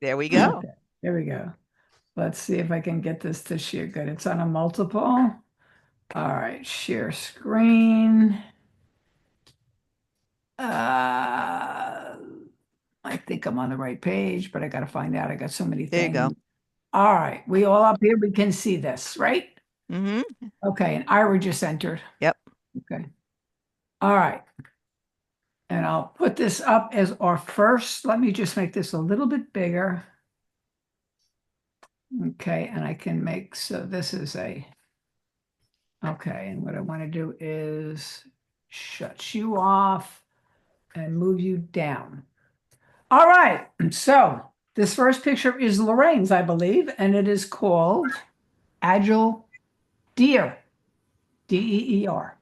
There we go. Okay, there we go. Let's see if I can get this to share. Good. It's on a multiple. All right, share screen. Uh, I think I'm on the right page, but I got to find out. I got so many There you go. things. All right, we all up here, we can see this, right? Mm-hmm. Okay, and Ira just entered. Yep. Okay. All right. And I'll put this up as our first. Let me just make this a little bit bigger. Okay, and I can make, so this is okay, and what I want to do is shut you off and move you down. All right, so this first picture is Lorraine's, I believe, and it is called Agile Deer, Deer.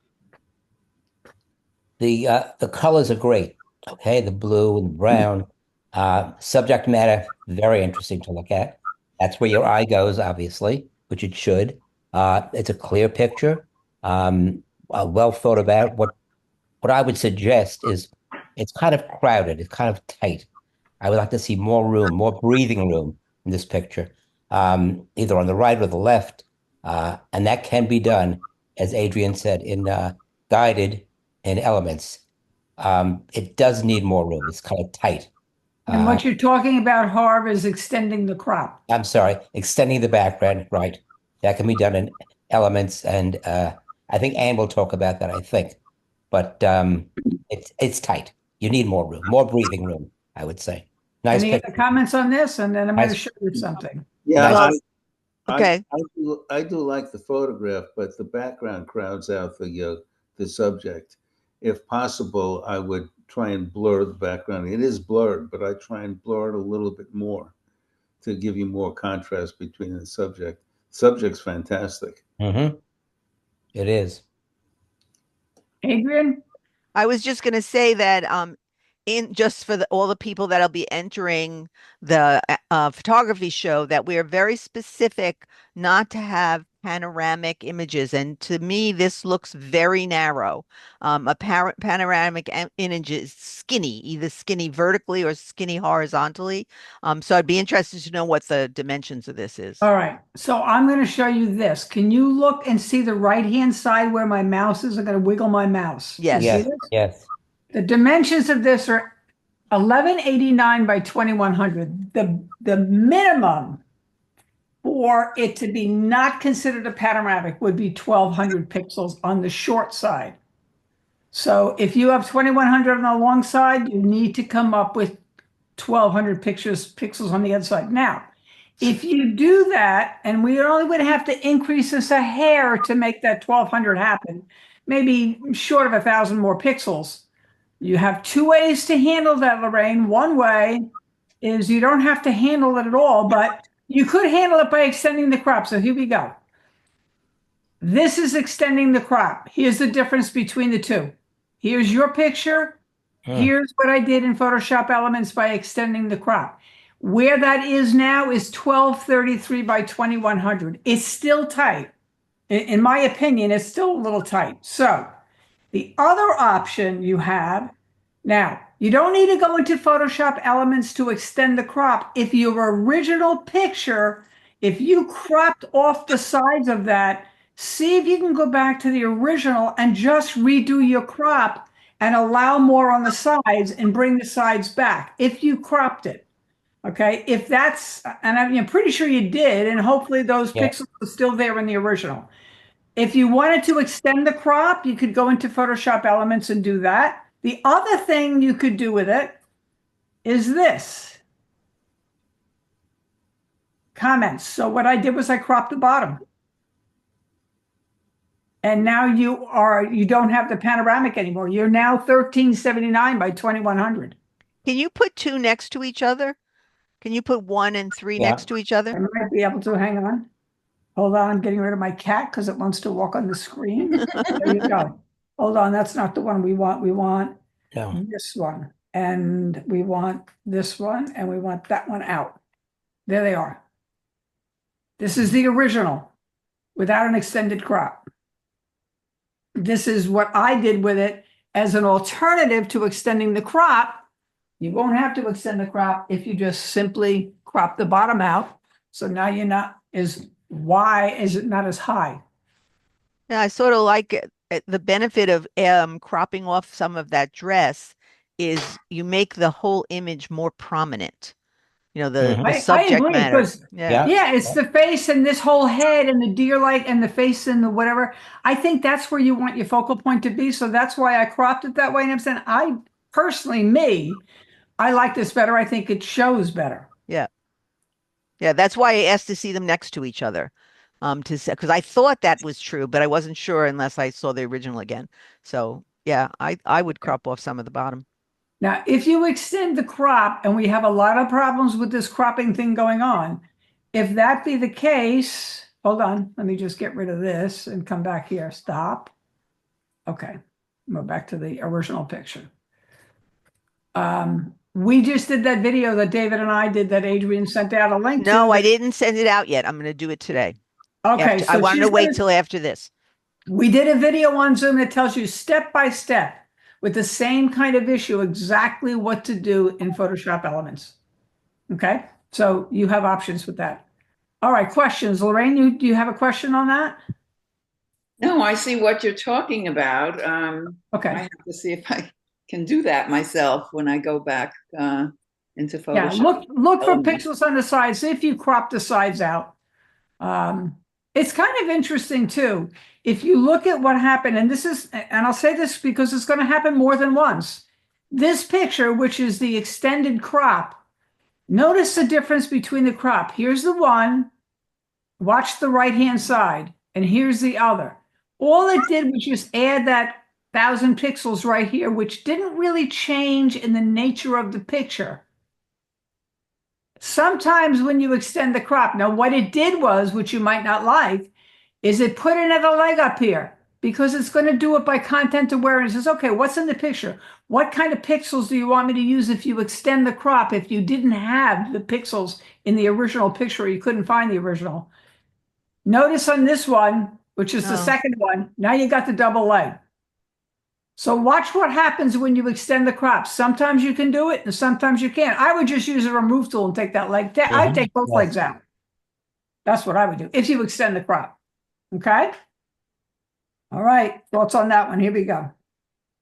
The colors are great. Okay, the blue and the brown. Subject matter, very interesting to look at. That's where your eye goes, obviously, which it should. It's a clear picture. Well thought about. What I would suggest is it's kind of crowded, it's kind of tight. I would like to see more room, more breathing room in this picture, either on the right or the left. And that can be done, as Adrian said, in guided in elements. It does need more room. It's kind of tight. And Uh, what you're talking about, Harv, is extending the crop. I'm sorry, extending the background, right? That can be done in elements, and I think Anne will talk about that, I think. But it's tight. You need more room, more breathing room, I would say. Nice Any other picture. comments on this? And then I'm going to Nice, show you something. Yeah, nice. Well, I, okay. I do like the photograph, but the background crowds out the subject. If possible, I would try and blur the background. It is blurred, but I try and blur it a little bit more to give you more contrast between the subject. Subject's fantastic. Mm-hmm. It is. Adrian? I was just going to say that in just for all the people that'll be entering the photography show, that we are very specific not to have panoramic images. And to me, this looks very narrow. A panoramic image is skinny, either skinny vertically or skinny horizontally. So I'd be interested to know what the dimensions of this is. All right, so I'm going to show you this. Can you look and see the right-hand side where my mouse is? I'm going to wiggle my mouse. You Yes. see Yes, this? yes. The dimensions of this are 1189 by 2100. The minimum for it to be not considered a panoramic would be 1200 pixels on the short side. So if you have 2100 on the long side, you need to come up with 1200 pixels on the other side. Now, if you do that, and we only would have to increase this a hair to make that 1200 happen, maybe short of 1,000 more pixels. You have two ways to handle that, Lorraine. One way is you don't have to handle it at all, but you could handle it by extending the crop. So here we go. This is extending the crop. Here's the difference between the two. Here's your picture. Here's what I did in Photoshop Elements by extending the crop. Where that is now is 1233 by 2100. It's still tight. In my opinion, it's still a little tight. So the other option you have, now, you don't need to go into Photoshop Elements to extend the crop. If your original picture, if you cropped off the sides of that, see if you can go back to the original and just redo your crop and allow more on the sides and bring the sides back if you cropped it. Okay, if that's, and I'm pretty sure you did, and hopefully those Yeah. pixels are still there in the original. If you wanted to extend the crop, you could go into Photoshop Elements and do that. The other thing you could do with it is this. Comments. So what I did was I cropped the bottom. And now you don't have the panoramic anymore. You're now 1379 by 2100. Can you put two next to each other? Can you put 1 and 3 Yeah. next to each I other? might be able to, hang on. Hold on, I'm getting rid of my cat because it wants to walk on the screen. There you go. Hold on, that's not the one we want. We want No. this one. And we want this one, and we want that one out. There they are. This is the original without an extended crop. This is what I did with it as an alternative to extending the crop. You won't have to extend the crop if you just simply crop crop the bottom out. So now you're not as wide, is it not as high? Yeah, I sort of like it. The benefit of cropping off some of that dress is you make the whole image more prominent. You know, the Mhm. the I subject agree matter. because Yeah. yeah, it's the face and this whole head and the deer like and the face and the whatever. I think that's where you want your focal point to be. So that's why I cropped it that way. And I'm saying I personally, I like this better. I think it shows better. Yeah. Yeah, that's why I asked to see them next to each other. To say, because I thought that was true, but I wasn't sure unless I saw the original again. So yeah, I would crop off some of the bottom. Now, if you extend the crop, and we have a lot of problems with this cropping thing going on, if that be the case, hold on, let me just get rid of this and come back here. Stop. Okay, go back to the original picture. We just did that video that David and I did that Adrian sent out a link to. No, I didn't send it out yet. I'm going to do it today. Okay, I wanted to she's wait gonna- till after this. We did a video on Zoom that tells you step by step with the same kind of issue exactly what to do in Photoshop Elements. Okay, so you have options with that. All right, questions. Lorraine, do you have a question on that? No, I see what you're talking about. I Okay, have to see if I can do that myself when I go back into yeah, Photoshop. look for Elements. pixels on the sides. See if you crop the sides out. It's kind of interesting too. If you look at what happened, and I'll say this because it's going to happen more than once. This picture, which is the extended crop, notice the difference between the crop. Here's the one, watch the right-hand side, and here's the other. All it did was just add that 1,000 pixels right here, which didn't really change in the nature of the picture. Sometimes when you extend the crop, now what it did was, which you might not like, is it put another leg up here because it's going to do it by content awareness. It says, okay, what's in the picture? What kind of pixels do you want me to use if you extend the crop? If you didn't have the pixels in the original picture, or you couldn't find the original. Notice on this one, which is the Oh. second one, now you got the double leg. So watch what happens when you extend the crop. Sometimes you can do it and sometimes you can't. I would just use a remove tool and take that leg. I'd take both Yes. legs out. That's what I would do if you extend the crop. Okay. All right. Thoughts on that one? Here we go.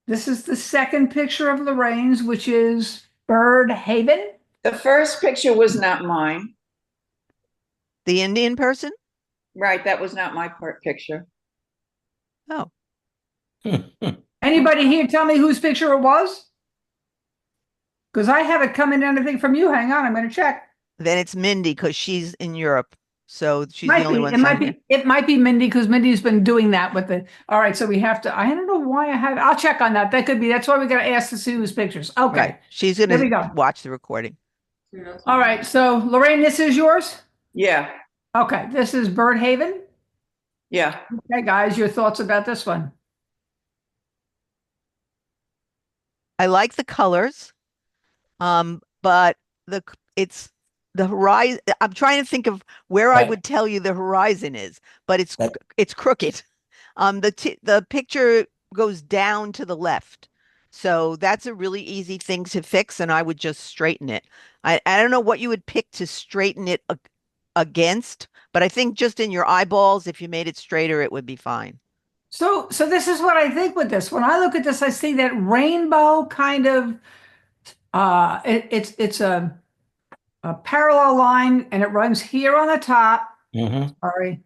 This is the second picture of Lorraine's, which is Bird Haven. The first picture was not mine. The Indian person? Right, that was not my picture. Oh, Anybody here tell me whose picture it was? Because I haven't come in anything from you. Hang on, I'm going to check. then it's Mindy because she's in Europe. So she's the only one. It might signed in. be. It might be Mindy because Mindy's been doing that with the. All right, so we have to. I don't know why I have. I'll check on that. That could be. That's why we got to ask to see whose pictures. Okay. Right. She's going There we go. to watch the recording. All right. So Lorraine, this is yours. Yeah, Okay. This is Bird Haven. yeah. Okay, guys, your thoughts about this one? I like the colors. But it's the horizon. I'm trying to think of where I Right. would tell you the horizon is, but That- it's crooked. The picture goes down to the left. So that's a really easy thing to fix, and I would just straighten it. I don't know what you would pick to straighten it against, but I think just in your eyeballs, if you made it straighter, it would be fine. So this is what I think with this. When I look at this, I see that rainbow kind of. It's a parallel line, and it runs here on the top. Mhm. Sorry.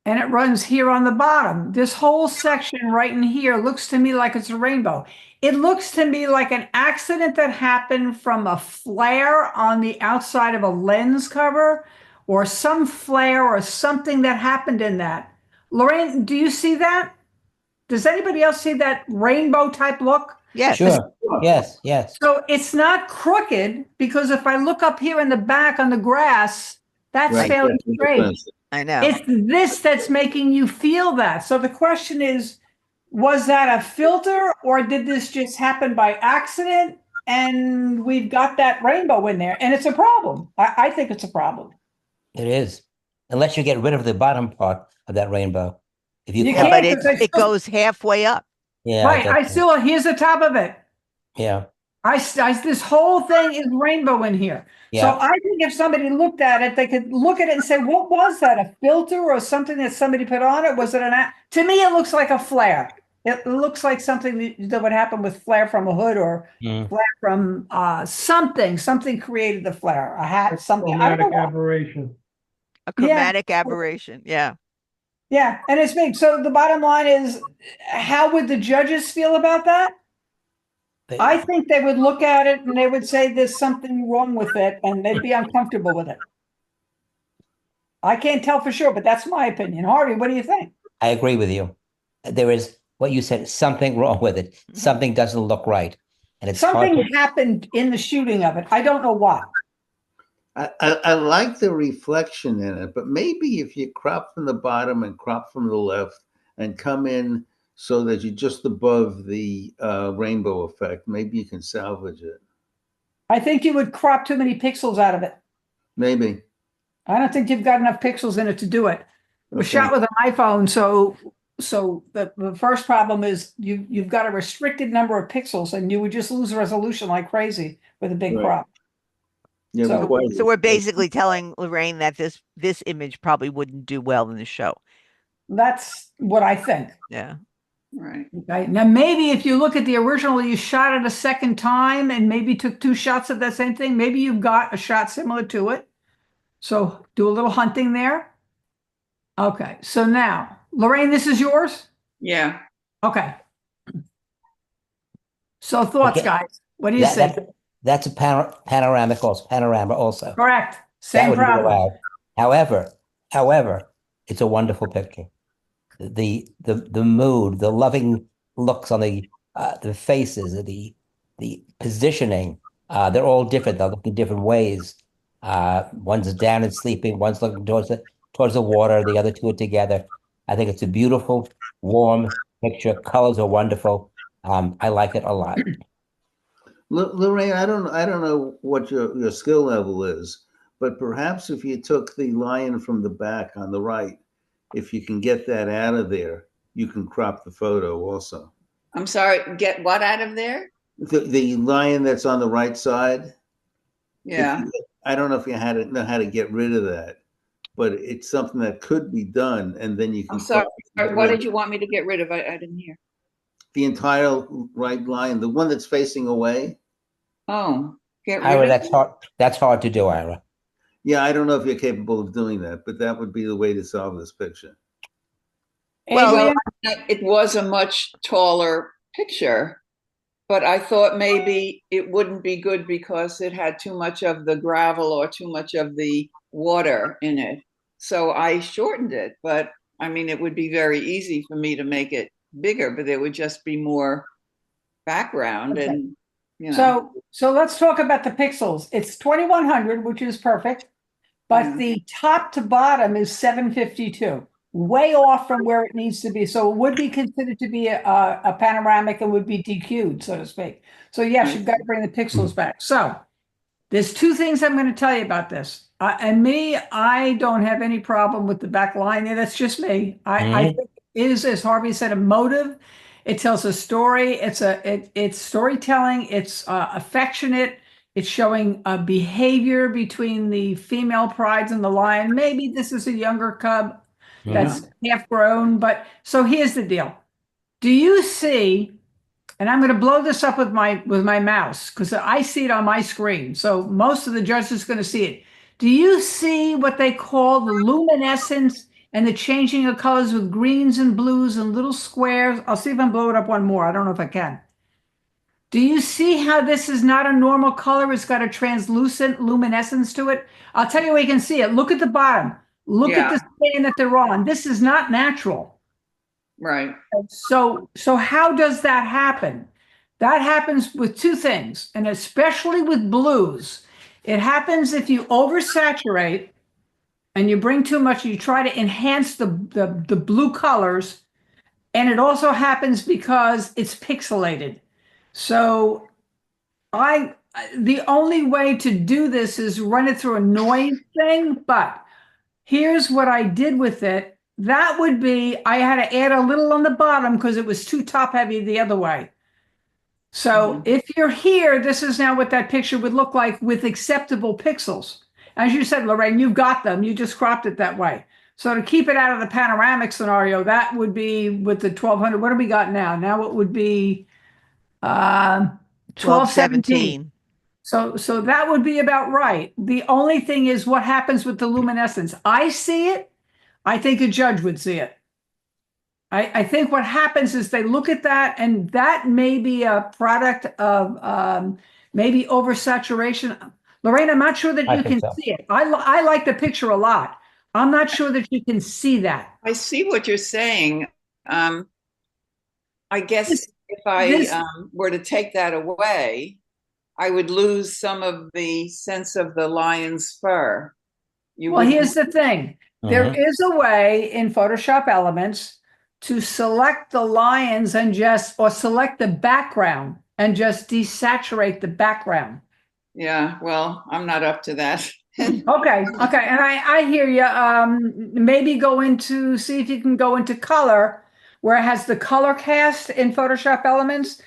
And it runs here on the bottom. This whole section right in here looks to me like it's a rainbow. It looks to me like an accident that happened from a flare on the outside of a lens cover, or some flare or something that happened in that. Lorraine, do you see that? Does anybody else see that rainbow type look? Yes. Sure. Yes, yes. So it's not crooked because if I look up here in the back on the grass, that's Right, fairly that's the straight. difference. I know. It's this that's making you feel that. So the question is, was that a filter or did this just happen by accident? And we've got that rainbow in there and it's a problem. I think it's a problem. It is. Unless you get rid of the bottom part of that rainbow. If you You Yeah, crop- but can't, 'cause I it still- goes halfway up. yeah, Right. get I that. still, here's the top of it. Yeah. This whole thing is rainbow in here. So Yeah. I think if somebody looked at it, they could look at it and say, what was that? A filter or something that somebody put on it? Was it to me, it looks like a flare. It looks like something that would happen with flare from a hood or Mm. flare from something created the flare, a hat, something. I don't know Chromatic what. aberration. A Yeah. chromatic aberration. Yeah. Yeah, and it's big. So the bottom line is, how would the judges feel about that? I think they would look at it and they would say there's something wrong with it and they'd be uncomfortable with it. I can't tell for sure, but that's my opinion. Harvey, what do you think? I agree with you. There is what you said, something wrong with it. Something doesn't look right. And it's hard Something to, happened in the shooting of it. I don't know what. I like the reflection in it, but maybe if you crop from the bottom and crop from the left and come in so that you're just above the rainbow effect, maybe you can salvage it. I think you would crop too many pixels out of it. Maybe. I don't think you've got enough pixels in it to do it. It was Okay. shot with an iPhone, so the first problem is you've got a restricted number of pixels and you would just lose resolution like crazy with a big Right. crop. Yeah, So- quite- So we're basically telling Lorraine that this image probably wouldn't do well in the show. That's what I think. Yeah. Right. Okay. Now, maybe if you look at the original, you shot it a second time and maybe took 2 shots of that same thing. Maybe you've got a shot similar to it. So do a little hunting there. Okay. So now, Lorraine, this is yours? Yeah. Okay. So thoughts, Okay. guys. What do you that, think? that's a panoramic also, panorama also. Correct. That Same would be problem. allowed. However, it's a wonderful picture. The mood, the loving looks on the faces, the positioning, they're all different. They're looking different ways. One's down and sleeping, one's looking towards the water, the other two are together. I think it's a beautiful, warm picture. Colors are wonderful. I like it a lot. Lorraine, I don't know what your skill level is, but perhaps if you took the lion from the back on the right, if you can get that out of there, you can crop the photo also. I'm sorry, get what out of there? The lion that's on the right side. Yeah. I don't know if you know how to get rid of that, but it's something that could be done, and then you can. I'm sorry. crop What did you want me to get rid of? I didn't hear. the entire right lion, the one that's facing away? Oh, get rid Ira, of that's it? hard. That's hard to do, Ira. Yeah, I don't know if you're capable of doing that, but that would be the way to solve this picture. Well, Adrian? It was a much taller picture, but I thought maybe it wouldn't be good because it had too much of the gravel or too much of the water in it. So I shortened it, but I mean, it would be very easy for me to make it bigger, but there would just be more background Okay. and, you know. So let's talk about the pixels. It's 2100, which is perfect, but Yeah. the top to bottom is 752, way off from where it needs to be. So it would be considered to be a panoramic and would be DQ'd, so to speak. So yes, you've got to bring the pixels back. So there's 2 things I'm going to tell you about this. And me, I don't have any problem with the back line there. That's just me. I think it is, as Harvey said, emotive. It tells a story. It's storytelling. It's affectionate. It's showing a behavior between the female prides and the lion. Maybe this is a younger cub that's half grown, but so here's the deal. Do you see, and I'm going to blow this up with my mouse because I see it on my screen. So most of the judges are going to see it. Do you see what they call the luminescence and the changing of colors with greens and blues and little squares? I'll see if I can blow it up one more. I don't know if I can. Do you see how this is not a normal color? It's got a translucent luminescence to it. I'll tell you where you can see it. Look at the bottom. Look at the stand that they're on. This is not natural. Right. So how does that happen? That happens with 2 things, and especially with blues. It happens if you oversaturate and you bring too much, you try to enhance the blue colors, and it also happens because it's pixelated. So the only way to do this is run it through a noise thing, but here's what I did with it. That would be, I had to add a little on the bottom because it was too top heavy the other way. So if you're here, this is now what that picture would look like with acceptable pixels. As you said, Lorraine, you've got them. You just cropped it that way. So to keep it out of the panoramic scenario, that would be with the 1200. What do we got now? Now it would be 1217. 1217. So that would be about right. The only thing is what happens with the luminescence. I see it. I think a judge would see it. I think what happens is they look at that, and that may be a product of maybe oversaturation. Lorraine, I'm not sure that I you think can so. see it. I like the picture a lot. I'm not sure that you can see that. I see what you're saying. I guess This- if I this- were to take that away, I would lose some of the sense of the lion's fur. You Well, would here's the thing. There Mhm. is a way in Photoshop Elements to select the lions and or select the background and just desaturate the background. Yeah, well, I'm not up to that. Okay, and I hear you. Maybe see if you can go into color, where it has the color cast in Photoshop Elements.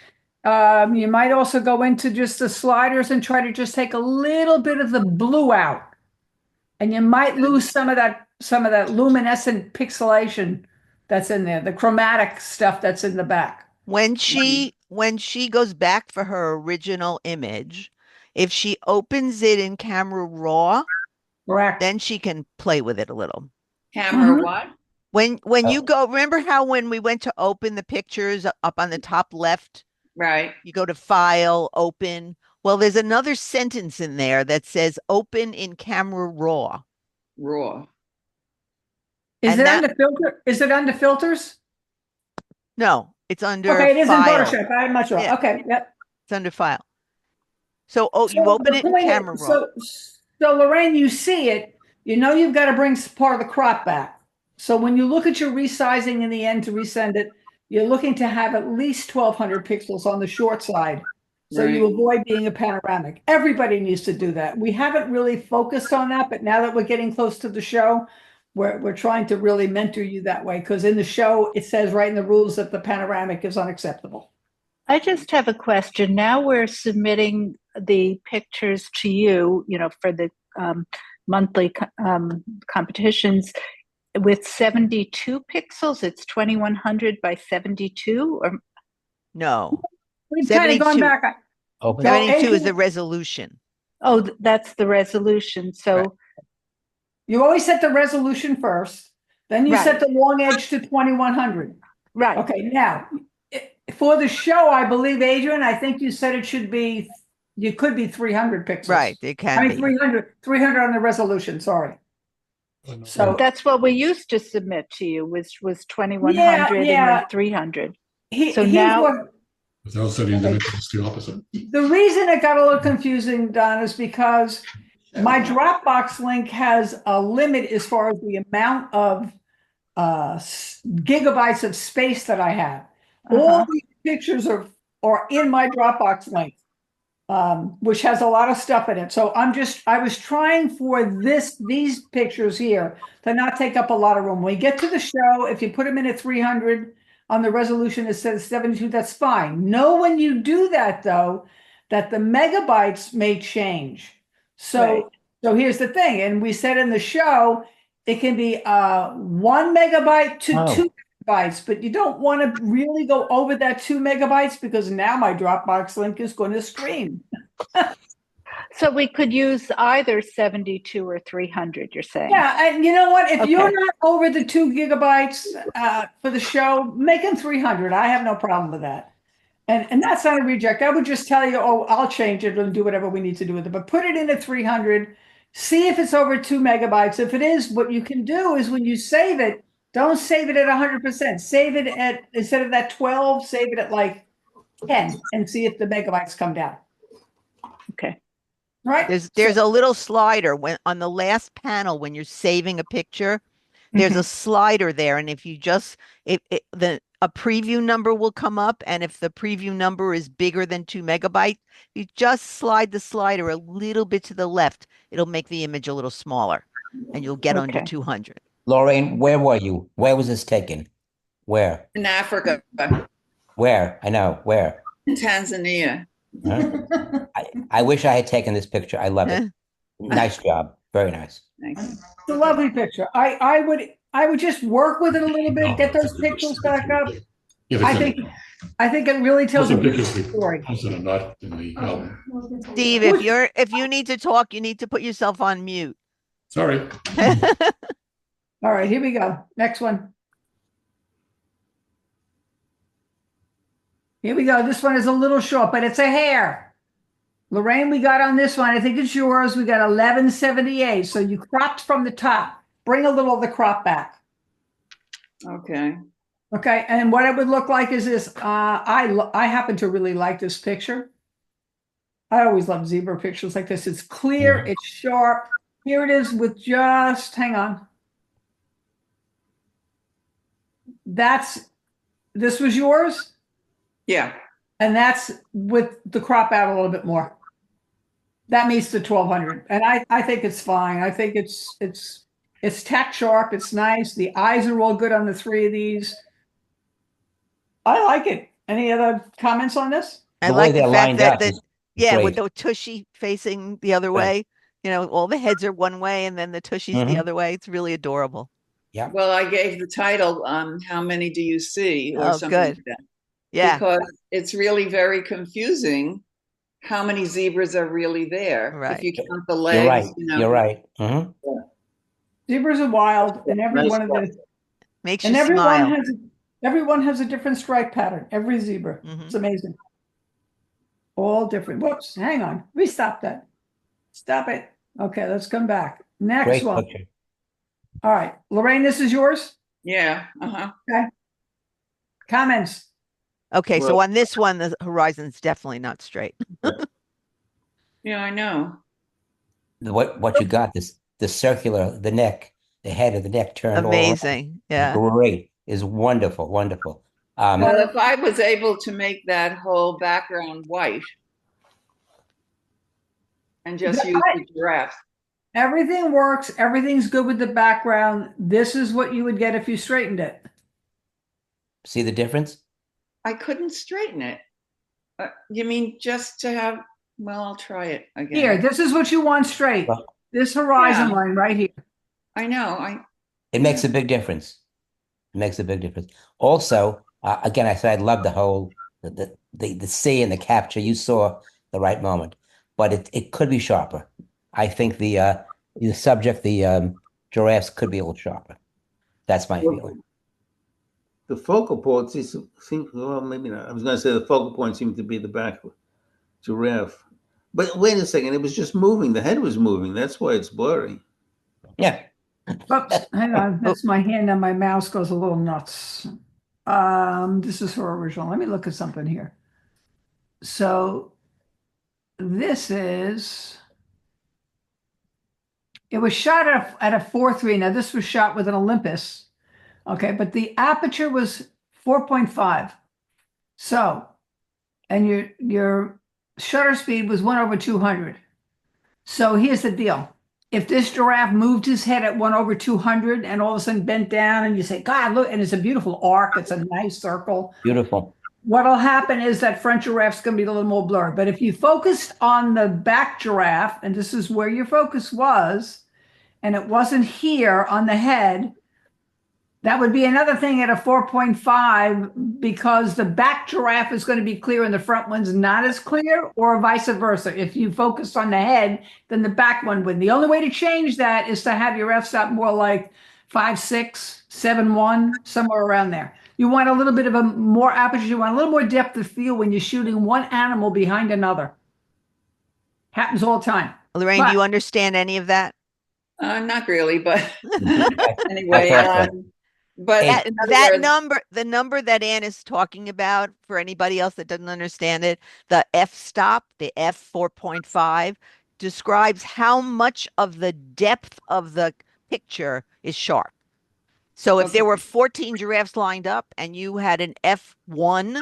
You might also go into just the sliders and try to just take a little bit of the blue out, and you might lose some of that luminescent pixelation that's in there, the chromatic stuff that's in the back. When she goes back for her original image, if she opens it in Camera Raw, Correct. then she can play with it a little. Camera Mhm. what? When you Oh. go, remember how when we went to open the pictures up on the top left, Right. you go to File, Open. Well, there's another sentence in there that says Open in Camera Raw. Raw. Is And it that- under filter? Is it under filters? No, it's under Okay, it is in File. Photoshop. I'm not sure. Yeah. Okay, yep. It's under File. So, you So open the it in point is- Camera Raw. So Lorraine, you see it, you know you've got to bring part of the crop back. So when you look at your resizing in the end to resend it, you're looking to have at least 1200 pixels on the short side. So you Right. avoid being a panoramic. Everybody needs to do that. We haven't really focused on that, but now that we're getting close to the show, we're trying to really mentor you that way, because in the show, it says right in the rules that the panoramic is unacceptable. I just have a question. Now we're submitting the pictures to you, for the monthly competitions with 72 pixels. It's 2100 by 72, or No, We've kind of gone 72. back. Open So- 72 is Adrian- the resolution. that's the resolution. So Right. You always set the resolution first, then you set Right. the long edge to 2100. right. Okay, now for the show, I believe, Adrian, I think you said you could be 300 pixels. Right, it I can mean, be. 300 on the resolution, sorry. So That's what we used to submit to you was 2100 Yeah, and yeah. then 300. So here's now- what- Without setting the dimensions to the opposite. the reason it got a little confusing, Don, is because my Dropbox link has a limit as far as the amount of gigabytes of space that I have. All Uh-huh. these pictures are in my Dropbox link, which has a lot of stuff in it. So I was trying for these pictures here to not take up a lot of room. When we get to the show, if you put them in at 300 on the resolution instead of 72, that's fine. Know when you do that, though, that the megabytes may change. So, Right. so here's the thing, and we said in the show, it can be 1 megabyte to Oh. 2 megabytes, but you don't want to really go over that 2 megabytes, because now my Dropbox link is going to scream. So we could use either 72 or 300, you're saying? Yeah, and you know what? If you're Okay. not over the 2 gigabytes for the show, make them 300. I have no problem with that. And that's not a reject. I would just tell you, oh, I'll change it and do whatever we need to do with it. But put it in at 300. See if it's over 2 megabytes. If it is, what you can do is when you save it, don't save it at 100%. Save it at, instead of that 12, save it at like 10 and see if the megabytes come down. Okay. Right? There's a little slider when on the last panel when you're saving a picture, there's a slider there, and if you just a preview number will come up, and if the preview number is bigger than 2 megabytes, you just slide the slider a little bit to the left. It'll make the image a little smaller, and you'll get under Okay. 200. Lorraine, where were you? Where was this taken? Where? In Africa. Where? I know. Where? in Tanzania. Huh? I wish I had taken this picture. I love it. Nice job. Very nice. Thank you. It's a lovely picture. I would just work with it a little bit, get those pixels back up. Yeah, I think it really tells a also beautiful pictures story. that are not in the album. Steve, if you need to talk, you need to put yourself on mute. Sorry. All right, here we go. Next one. Here we go. This one is a little short, but it's a hair. Lorraine, we got on this one. I think it's yours. We got 1178. So you cropped from the top. Bring a little of the crop back. Okay. Okay, and what it would look like is this. I happen to really like this picture. I always love zebra pictures like this. It's clear, it's sharp. Here it is with just, hang on. This was yours? Yeah. And that's with the crop out a little bit more. That meets the 1200. And I think it's fine. I think it's tack sharp. It's nice. The eyes are all good on the three of these. I like it. Any other comments on this? I The way like the they're fact lined that up is with great. the tushy facing the other Right. way. You know, all the heads are one way and then the tushy's the Mhm. other way. It's really adorable. Yeah. Well, I gave the title, How Many Do You See? Or Oh, something good. like that. Yeah, Because it's really very confusing how many zebras are really there. Right. If you count the You're legs, right. you know. You're right. Mhm. Zebras are wild, and every Nice one of the makes and you smile. everyone has a different stripe pattern. Every zebra. Mhm. It's amazing. All different. Whoops, hang on. We stop that. Stop it. Okay, let's come back. Next Great one. picture. All right, Lorraine, this is yours. Yeah. Uh-huh. Comments? Okay, so Well- on this one, the horizon's definitely not straight. Yeah, I know. What you got, the circular, the neck, the head of the neck turned all around. Amazing. Yeah. Great. Is wonderful, wonderful. Well, if I was able to make that whole background white and just use the giraffe. Everything works. Everything's good with the background. This is what you would get if you straightened it. See the difference? I couldn't straighten it. You mean just to have, well, I'll try it again. Here, this is what you want straight. Well- This horizon Yeah. line right here. I know. It makes a big difference. It makes a big difference. Also, again, I said I love the whole the C and the capture. You saw the right moment, but it could be sharper. I think the subject, the giraffes, could be a little sharper. That's my feeling. The focal point seem well, maybe not. I was going to say the focal point seemed to be the back giraffe. But wait a second, it was just moving. The head was moving. That's why it's blurry. Yeah. Oops, hang on. That's my hand and my mouse goes a little nuts. This is her original. Let me look at something here. So this is, it was shot at a 4.3. Now this was shot with an Olympus. Okay, but the aperture was 4.5. So, and your shutter speed was 1/200. So here's the deal. If this giraffe moved his head at 1/200 and all of a sudden bent down and you say, God, look, and it's a beautiful arc, it's a nice circle. Beautiful. What'll happen is that front giraffe's going to be a little more blurred. But if you focused on the back giraffe, and this is where your focus was, and it wasn't here on the head, that would be another thing at a 4.5 because the back giraffe is going to be clear and the front one's not as clear, or vice versa. If you focused on the head, then the back one would. The only way to change that is to have your f-stop more like 5.6, 7.1, somewhere around there. You want a little bit of a more aperture. You want a little more depth of field when you're shooting one animal behind another. Happens all the time. Lorraine, do you understand any of that? Not really, but I anyway. thought so. But Hey, in other That words, number, the number that Ann is talking about, for anybody else that doesn't understand it, the f-stop, the f4.5, describes how much of the depth of the picture is sharp. So if there were 14 giraffes lined up and you had an f1,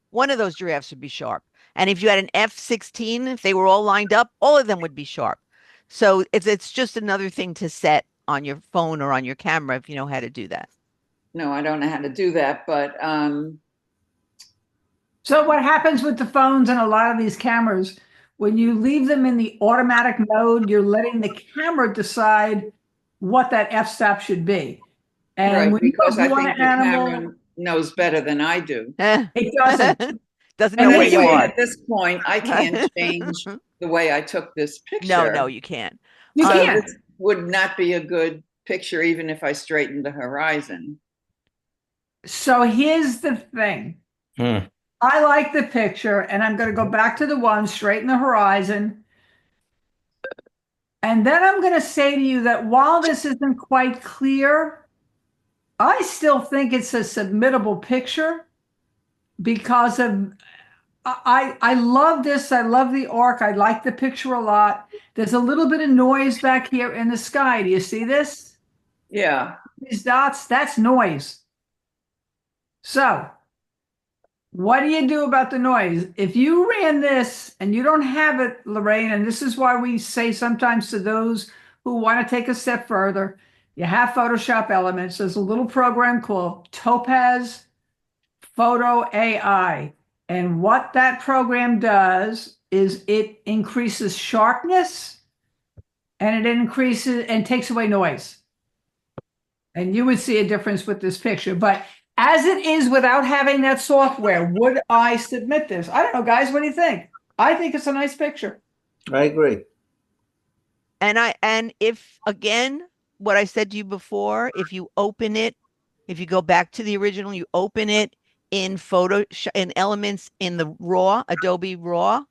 one of those giraffes would be sharp. And if you had an f16, if they were all lined up, all of them would be sharp. So it's just another thing to set on your phone or on your camera if you know how to do that. no, I don't know how to do that, but So what happens with the phones and a lot of these cameras, when you leave them in the automatic mode, you're letting the camera decide what that f-stop should be. And Right, when you because I want think an the animal, camera knows better than I do. it doesn't. Doesn't And know where this you way- are. At this point, I can't change the way I took this picture. No, you can't. You So can't. this would not be a good picture even if I straightened the horizon. So here's the thing. Hmm. I like the picture, and I'm going to go back to the one straight in the horizon. And then I'm going to say to you that while this isn't quite clear, I still think it's a submittable picture because of I love this. I love the arc. I like the picture a lot. There's a little bit of noise back here in the sky. Do you see this? Yeah. These dots, that's noise. So what do you do about the noise? If you ran this and you don't have it, Lorraine, and this is why we say sometimes to those who want to take a step further, you have Photoshop Elements. There's a little program called Topaz Photo AI. And what that program does is it increases sharpness and it increases and takes away noise. And you would see a difference with this picture. But as it is without having that software, would I submit this? I don't know, guys. What do you think? I think it's a nice picture. I agree. And if again, what I said to you before, if you open it, if you go back to the original, you open it in Photoshop in Elements in the raw, Adobe Raw,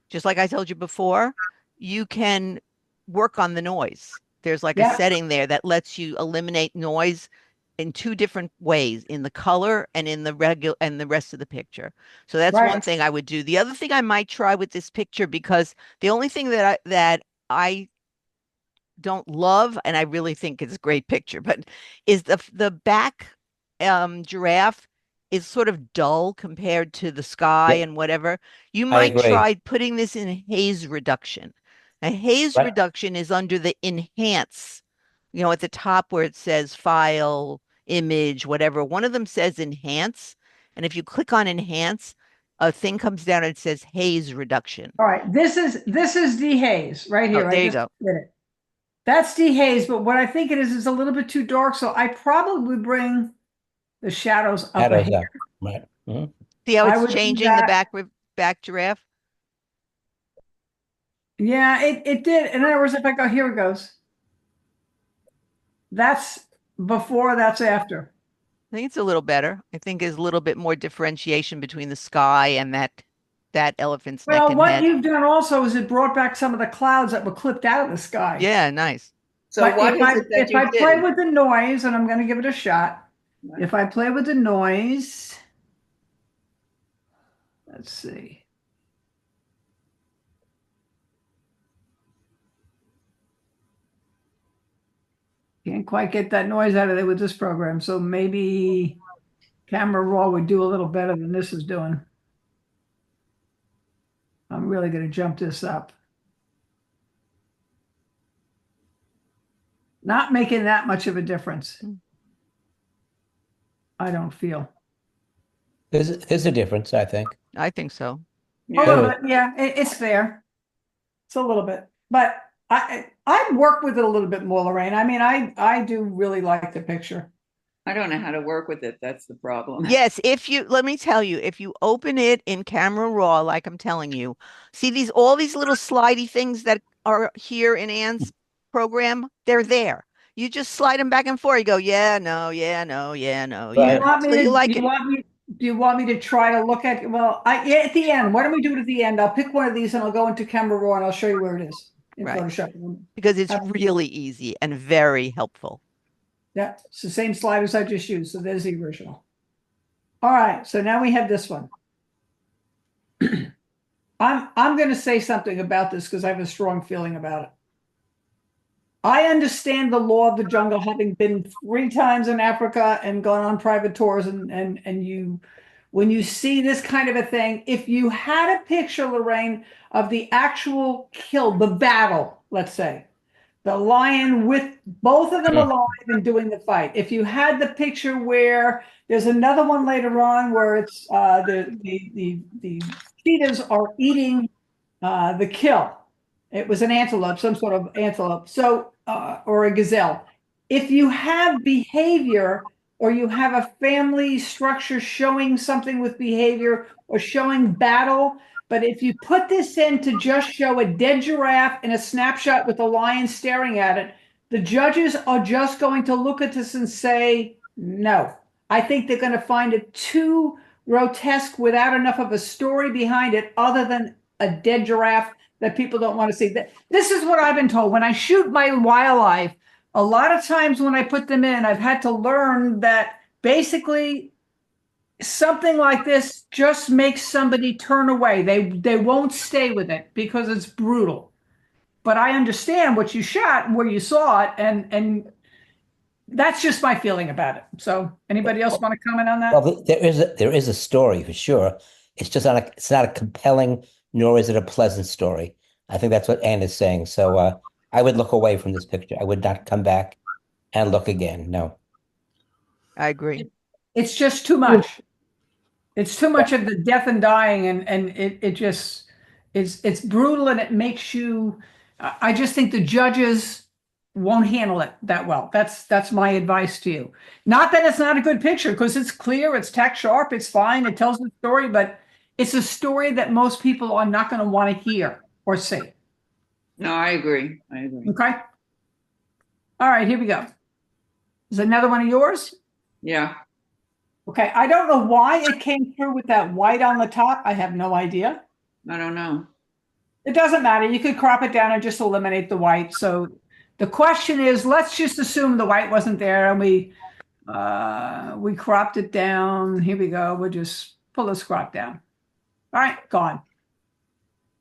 just like I told you before, you can work on the noise. There's like a setting there that lets you eliminate noise in two different ways, in the color and in the regular and the rest of the picture. So that's one thing I would do. The other thing I might try with this picture, because the only thing that I don't love, and I really think it's a great picture, but is the back giraffe is sort of dull compared to the sky Yeah, and whatever. You I might agree. try putting this in haze reduction. A haze Right. reduction is under the enhance, at the top where it says file, image, whatever. One of them says enhance. And if you click on enhance, a thing comes down and it says haze reduction. All right. This is dehaze right here. Oh, there I you just go. did it. That's dehaze, but what I think it is a little bit too dark. So I probably would bring the shadows up a Shadows hair. up. Right. Mhm. See how I it's would do changing the that. back giraffe? Yeah, it did. In other words, if I go, here it goes. That's before, that's after. I think it's a little better. I think there's a little bit more differentiation between the sky and that elephant's neck Well, and what head. you've done also is it brought back some of the clouds that were clipped out of the sky. Yeah, nice. So But what if is I, it that if you I play did? with the noise, and I'm going to give it a shot, Right. if I play with the noise, let's see. Can't quite get that noise out of there with this program, so maybe Camera Raw would do a little better than this is doing. I'm really going to jump this up. Not making that much of a difference. I don't feel. There's a difference, I think. I think so. A Yeah. little bit, yeah, it's fair. It's a little bit, but I work with it a little bit more, Lorraine. I mean, I do really like the picture. I don't know how to work with it. That's the problem. Yes, let me tell you, if you open it in Camera Raw, like I'm telling you, see all these little slidey things that are here in Anne's program, they're there. You just slide them back and forth. You go, yeah, no, yeah, no, yeah, no, Do yeah. you no. want me So to, you like do you it. want me, do you want me to try to look at, well, yeah, at the end, why don't we do it at the end? I'll pick one of these and I'll go into Camera Raw and I'll show you where it is in Right. Photoshop. Because it's really easy and very helpful. Yeah, it's the same sliders I just used. So there's the original. All right, so now we have this one. I'm going to say something about this because I have a strong feeling about it. I understand the law of the jungle, having been 3 times in Africa and gone on private tours, and you, when you see this kind of a thing, if you had a picture, Lorraine, of the actual kill, the battle, let's say, the lion with both of them alive and doing the fight. If you had the picture where there's another one later on where it's the cheetahs are eating the kill. It was an antelope, some sort of antelope, so or a gazelle. If you have behavior or you have a family structure showing something with behavior or showing battle, but if you put this in to just show a dead giraffe in a snapshot with a lion staring at it, the judges are just going to look at this and say, no. I think they're going to find it too grotesque without enough of a story behind it other than a dead giraffe that people don't want to see. This is what I've been told. When I shoot my wildlife, a lot of times when I put them in, I've had to learn that basically something like this just makes somebody turn away. They won't stay with it because it's brutal. But I understand what you shot and where you saw it, and that's just my feeling about it. So anybody else want to comment on that? Well, there is a story for sure. It's just it's not a compelling, nor is it a pleasant story. I think that's what Ann is saying. So I would look away from this picture. I would not come back and look again. No. I agree. It's just too much. It's too much of the death and dying, and it just it's brutal, and it makes you. I just think the judges won't handle it that well. That's my advice to you. Not that it's not a good picture, because it's clear, it's tack sharp, it's fine, it tells the story, but it's a story that most people are not going to want to hear or see. No, I agree. Okay. All right, here we go. Is another one of yours? Yeah. Okay, I don't know why it came through with that white on the top. I have no idea. I don't know. It doesn't matter. You could crop it down and just eliminate the white. So the question is, let's just assume the white wasn't there and we cropped it down. Here we go. We'll just pull this crop down. All right, gone.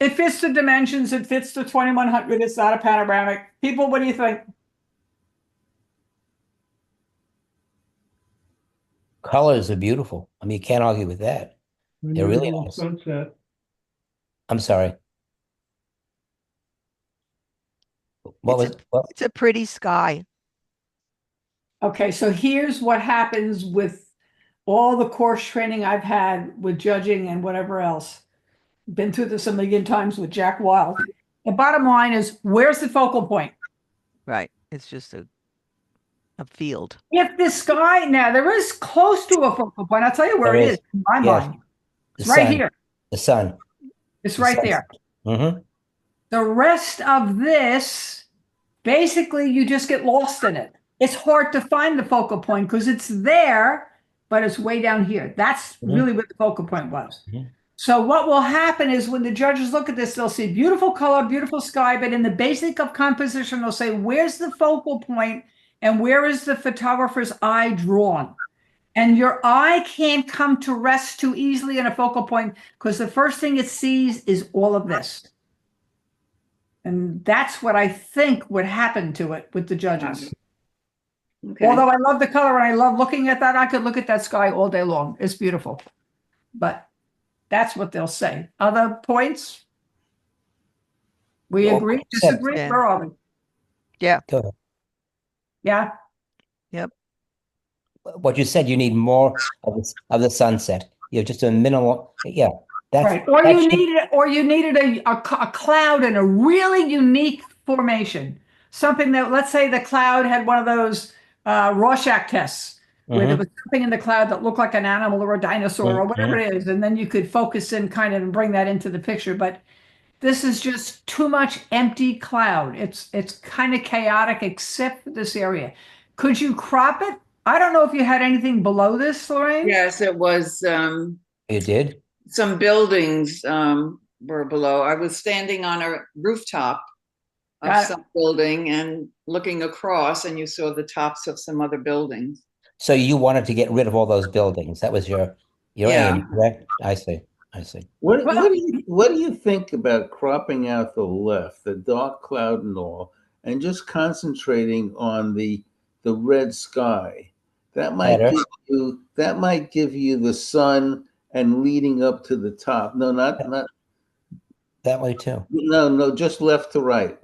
It fits the dimensions. It fits the 2100. It's not a panoramic. People, what do you think? Colors are beautiful. I mean, you can't argue with that. They're really nice. Sunset. I'm sorry. It's a pretty sky. Okay, so here's what happens with all the course training I've had with judging and whatever else. Been through this a million times with Jack Wild. The bottom line is, where's the focal point? Right. It's just a field. If the sky, now there is close to a focal point. I'll tell you where There it is. is in my Yes. mind. The It's right sun. here. The sun. It's The right sun. there. Mm-hmm. The rest of this, basically, you just get lost in it. It's hard to find the focal point because it's there, but it's way down here. That's really what the focal point was. Mhm. So what will happen is when the judges look at this, they'll see beautiful color, beautiful sky, but in the basic of composition, they'll say, where's the focal point and where is the photographer's eye drawn? And your eye can't come to rest too easily in a focal point because the first thing it sees is all of this. And that's what I think would happen to it with the judges. Okay. Although I love the color and I love looking at that, I could look at that sky all day long. It's beautiful. But that's what they'll say. Other points? We Well, agree, except- disagree? Yeah. Where are we? Go ahead. Yeah? What you said, you need more of the sunset. You have just a minimal. Yeah, that's Right. Or that you should- needed a cloud in a really unique formation. Something that, let's say the cloud had one of those Rorschach tests where there was something in the cloud that looked like an animal or a dinosaur or whatever it is. And then you could focus in kind of and bring that into the picture. But this is just too much empty cloud. It's kind of chaotic except for this area. Could you crop it? I don't know if you had anything below this, Lorraine. Yes, it was You did. some buildings were below. I was standing on a rooftop of Got it. some building and looking across, and you saw the tops of some other buildings. So you wanted to get rid of all those buildings. That was your Yeah. aim, correct? I see. What Well- do you think about cropping out the left, the dark cloud and all, and just concentrating on the red sky? That might Better. give you the sun and leading up to the top. No, not That way too. no, just left to right.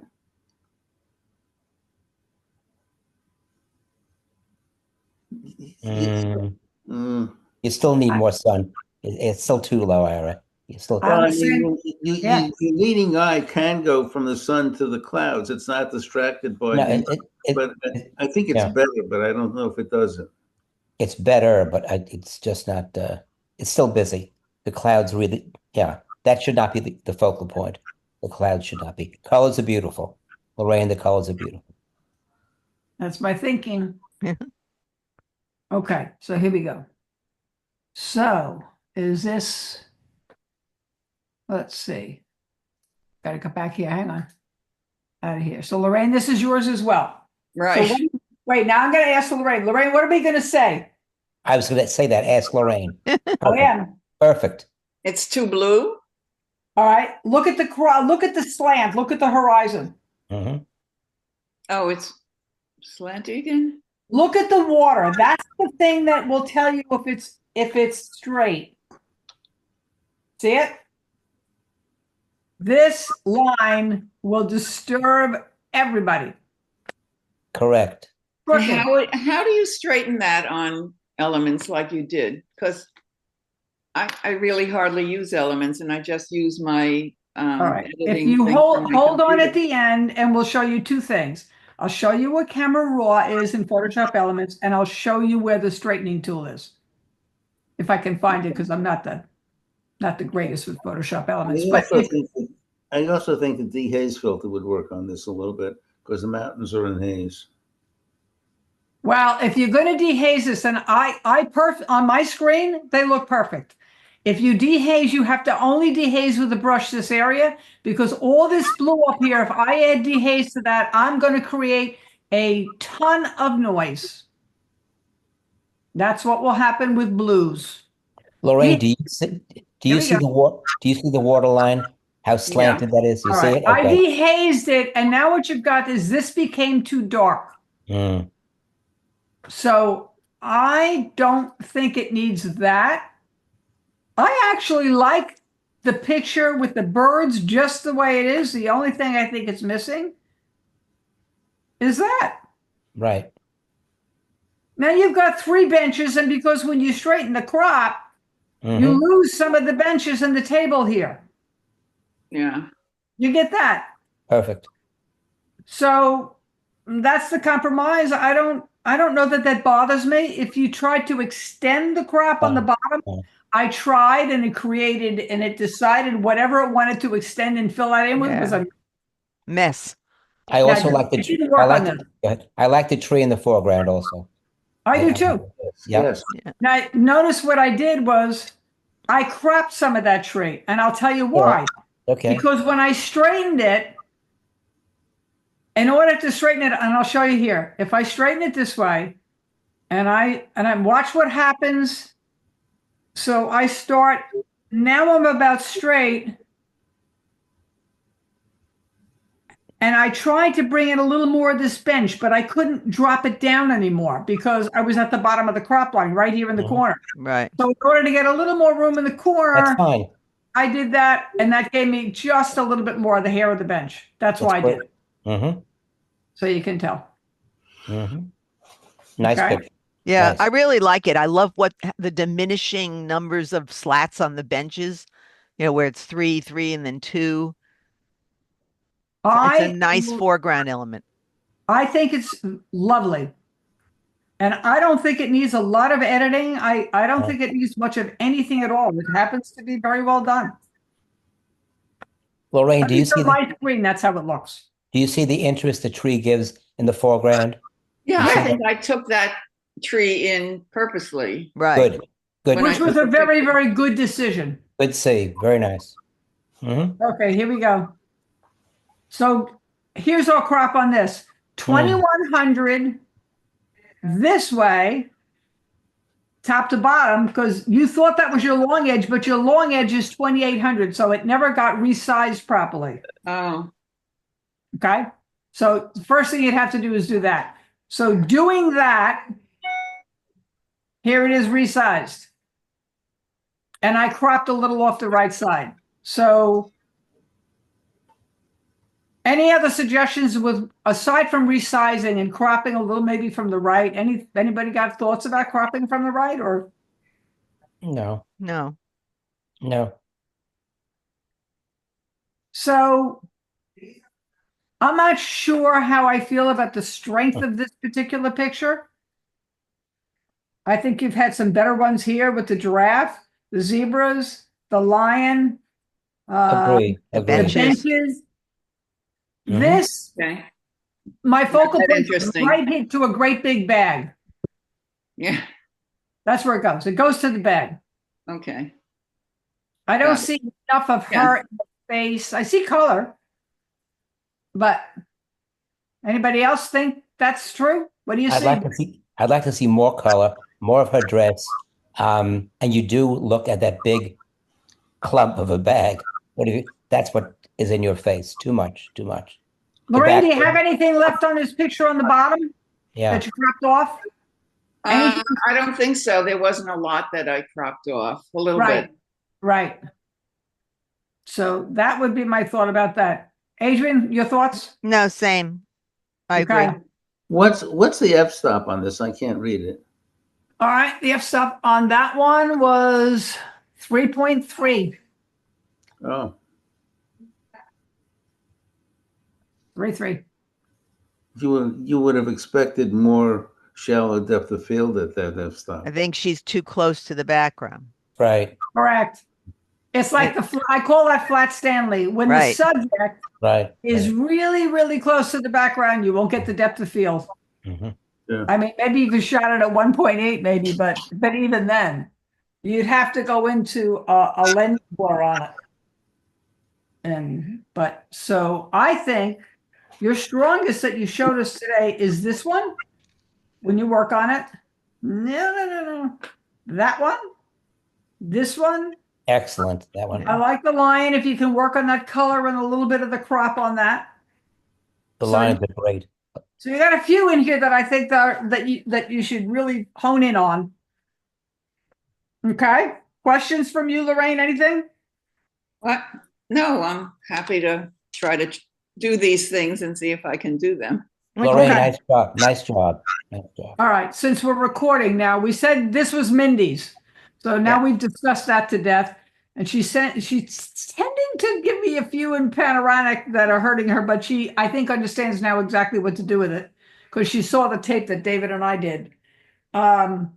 Mm, Mm. you still need more sun. It's still too low, Ira. You still. I Well, I would say, mean, yeah. your leading eye can go from the sun to the clouds. It's not distracted by No, but I think it's yeah, better, but I don't know if it does it. it's better, but it's just not. It's still busy. The clouds really, yeah, that should not be the focal point. The clouds should not be. Colors are beautiful, Lorraine. The colors are beautiful. That's my thinking. Okay, so here we go. So is this, let's see. Got to come back here. Hang on. Out of here. So Lorraine, this is yours as well. So Right. wait, now I'm going to ask Lorraine. Lorraine, what are we going to say? I was going to say that. Ask Lorraine. Oh, Perfect. yeah. Perfect. It's too blue. All right. Look at the slant. Look at the horizon. Hmm. Oh, it's slanty again. Look at the water. That's the thing that will tell you if it's straight. See it? This line will disturb everybody. Correct. Crooked. How do you straighten that on Elements like you did? Because I really hardly use Elements, and I just use my All right. If editing you thing hold from my on at computer. the end, and we'll show you two things. I'll show you what Camera Raw is in Photoshop Elements, and I'll show you where the straightening tool is. If I can find it, because I'm not the greatest with Photoshop Elements. I also think the dehaze filter would work on this a little bit because the mountains are in haze. Well, if you're going to dehaze this, and on my screen, they look perfect. If you dehaze, you have to only dehaze with a brush this area, because all this blue up here, if I add dehaze to that, I'm going to create a ton of noise. That's what will happen with blues. Lorraine, do you see the water line? How slanted that is? You All see right. it? I Okay. dehazed it, and now what you've got is this became too dark. Mm. So I don't think it needs that. I actually like the picture with the birds just the way it is. The only thing I think it's missing is that. Right. Now you've got 3 benches, and because when you straighten the crop, you Mhm. lose some of the benches in the table here. Yeah. You get that? Perfect. So that's the compromise. I don't know that bothers me. If you try to extend the crop on the bottom, Fine. I tried, and it decided whatever it wanted to extend and fill that in with was Yeah. a Mess. I also like it didn't work on this. I like the tree in the foreground also. I do too. Yeah. Yes. Now, notice what I did was I cropped some of that tree, and I'll tell you why. Okay. Because when I straightened it, in order to straighten it, and I'll show you here, if I straighten it this way, and I watch what happens. So I start, now I'm about straight, and I tried to bring in a little more of this bench, but I couldn't drop it down anymore because I was at the bottom of the crop line right here in the corner. Right. So in order to get a little more room in the corner, That's fine. I did that, and that gave me just a little bit more of the hair of the bench. That's why I did it. Mm-hmm. So you can tell. Mm-hmm. Nice Okay. picture. Yeah, Nice. I really like it. I love the diminishing numbers of slats on the benches, where it's 3, 3, and then 2. It's a nice foreground element. I think it's lovely. And I don't think it needs a lot of editing. I don't think it needs much of anything at all. It happens to be very well done. Lorraine, At do you least see on my screen, that's how it looks. the interest the tree gives in the foreground? Yeah, You see I think I took that tree in purposely. Right. Good. Good. When Which was a very, very good decision. Good save. Very nice. Mm-hmm. Okay, here we go. So here's our crop on this. 2100 this way, top to bottom, because you thought that was your long edge, but your long edge is 2800, so it never got resized properly. Oh, Okay, so the first thing you'd have to do is do that. So doing that, here it is resized. And I cropped a little off the right side. So, Any other suggestions with, aside from resizing and cropping a little maybe from the right? Anybody got thoughts about cropping from the right or? No, No. no. So I'm not sure how I feel about the strength of this particular picture. I think you've had some better ones here with the giraffe, the zebras, the lion, Agree. the the benches. benches. Mhm. This, Okay. my focal that point is interesting. right into a great big bag. Yeah. That's where it goes. It goes to the bag. Okay. I don't Got it. see enough of Yeah. her in the face. I see color, but anybody else think that's true? What do you I'd see? like to see. I'd like to see more color, more of her dress. And you do look at that big clump of a bag. What if you, that's what is in your face? Too much. Too much. The Lorraine, do you back- have anything left on this picture on the bottom Yeah. that you cropped off? Anything? I don't think so. There wasn't a lot that I cropped off. A little Right, bit. right. So that would be my thought about that. Adrian, your thoughts? No, same. I agree. Okay. What's the f-stop on this? I can't read it. All right, the f-stop on that one was 3.3. Oh, 3.3. you would have expected more shallow depth of field at that f-stop. I think she's too close to the background. Right. Correct. It's like I call that flat Stanley. When the Right. subject Right. is really, really close to the background, you won't get the depth of field. Mhm. I mean, maybe if you shot it at 1.8, maybe, but even then, you'd have to go into a lens blur on it. So I think your strongest that you showed us today is this one. When you work on it, no, that one, this one. Excellent. That one. I like the lion. If you can work on that color and a little bit of the crop on that. The So lines are great. So you got a few in here that I think that you should really hone in on. Okay. Questions from you, Lorraine? Anything? What? No, I'm happy to try to do these things and see if I can do them. Lorraine, Okay. nice job. Nice job. Nice job. All right. Since we're recording now, we said this was Mindy's. So now Yeah. we've discussed that to death. And she's tending to give me a few in panoramic that are hurting her, but she, I think, understands now exactly what to do with it because she saw the tape that David and I did. And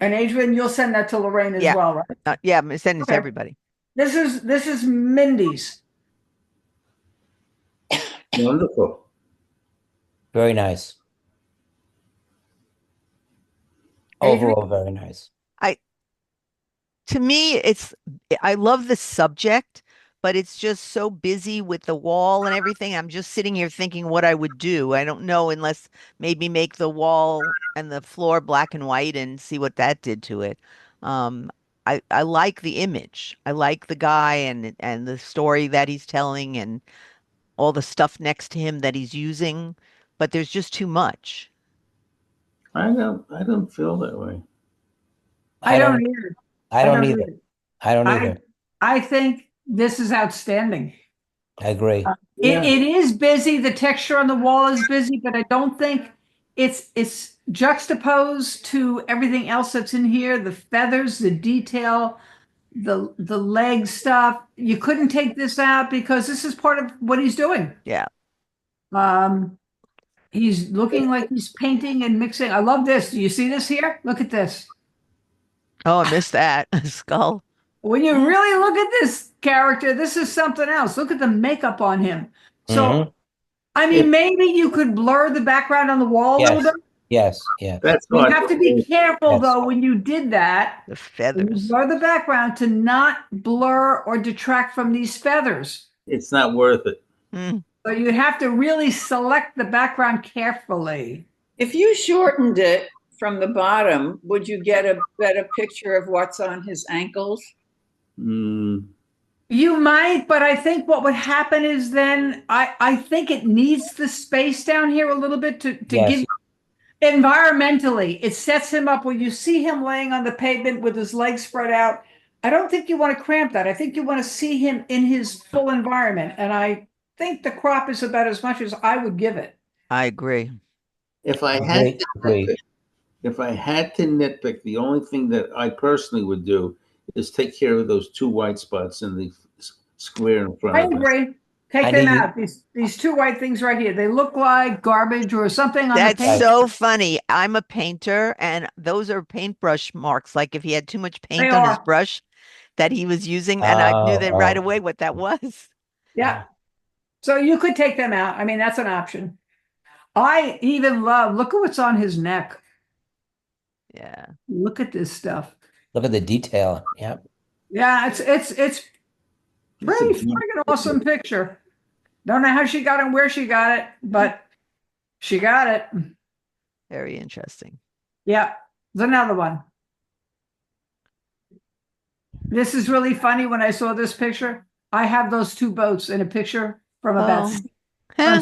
Adrian, you'll send that to Lorraine as Yeah. well, right? Yeah, I'm sending it to Okay. everybody. This is Mindy's. Wonderful. Very nice. Adrian? Overall, very nice. To me, I love the subject, but it's just so busy with the wall and everything. I'm just sitting here thinking what I would do. I don't know unless maybe make the wall and the floor black and white and see what that did to it. I like the image. I like the guy and the story that he's telling and all the stuff next to him that he's using, but there's just too much. I don't feel that way. I don't either. I don't either. I don't either. I think this is outstanding. I agree. Yeah. It is busy. The texture on the wall is busy, but I don't think it's juxtaposed to everything else that's in here. The feathers, the detail, the leg stuff. You couldn't take this out because this is part of what he's doing. Yeah. He's looking like he's painting and mixing. I love this. Do you see this here? Look at this. Oh, I missed that. Skull. When you really look at this character, this is something else. Look at the makeup on him. So, Mhm. I mean, maybe you could blur the background on the wall a little Yes. bit. Yes. Yes. That's You not have to be careful, Yes. though, when you did that. The When you feathers. blur the background to not blur or detract from these feathers. It's not worth it. Mm. So you'd have to really select the background carefully. If you shortened it from the bottom, would you get a better picture of what's on his ankles? Mm, You might, but I think what would happen is then I think it needs the space down here a little bit to Yes. give environmentally. It sets him up when you see him laying on the pavement with his legs spread out. I don't think you want to cramp that. I think you want to see him in his full environment. And think the crop is about as much as I would give it. I agree. If I had Agree, to agree. nitpick, if I had to nitpick, the only thing that I personally would do is take care of those two white spots in the square in front I of it. agree. Take I them need- out. These two white things right here. They look like garbage or something on the That's paint. so funny. I'm a painter, and those are paintbrush marks. Like if he had too much paint They on his are. brush that he was using, and I knew that right Oh. away what that was. Yeah. So you could take them out. I mean, that's an option. I even love, look at what's on his neck. Yeah. Look at this stuff. Look at the detail. Yeah. Yeah, it's It's a pretty beautiful friggin' awesome picture. Don't know how she got it, where she got it, but she got it. Very interesting. Yeah, there's another one. This is really funny. When I saw this picture, I have those two boats in a picture from about Oh. from Huh.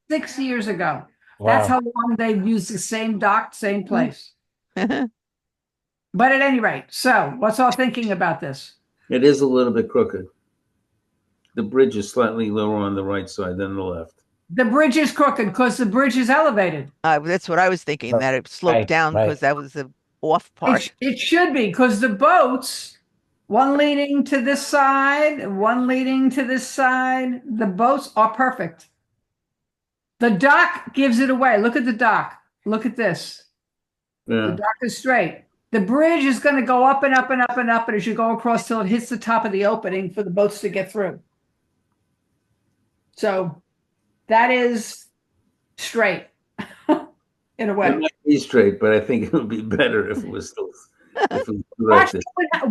6 years ago. That's Wow. how long they've used the same dock, same place. But at any rate, so what's all thinking about this? It is a little bit crooked. The bridge is slightly lower on the right side than the left. The bridge is crooked because the bridge is elevated. That's what I was thinking, that it sloped Right, down right. because that was the off part. It should be because the boats, one leading to this side, one leading to this side, the boats are perfect. The dock gives it away. Look at the dock. Look at this. The Yeah. dock is straight. The bridge is going to go up and up and up and up, and as you go across till it hits the top of the opening for the boats to get through. So that is straight in a It way. might be straight, but I think it would be better if it was still if it was Watch corrected.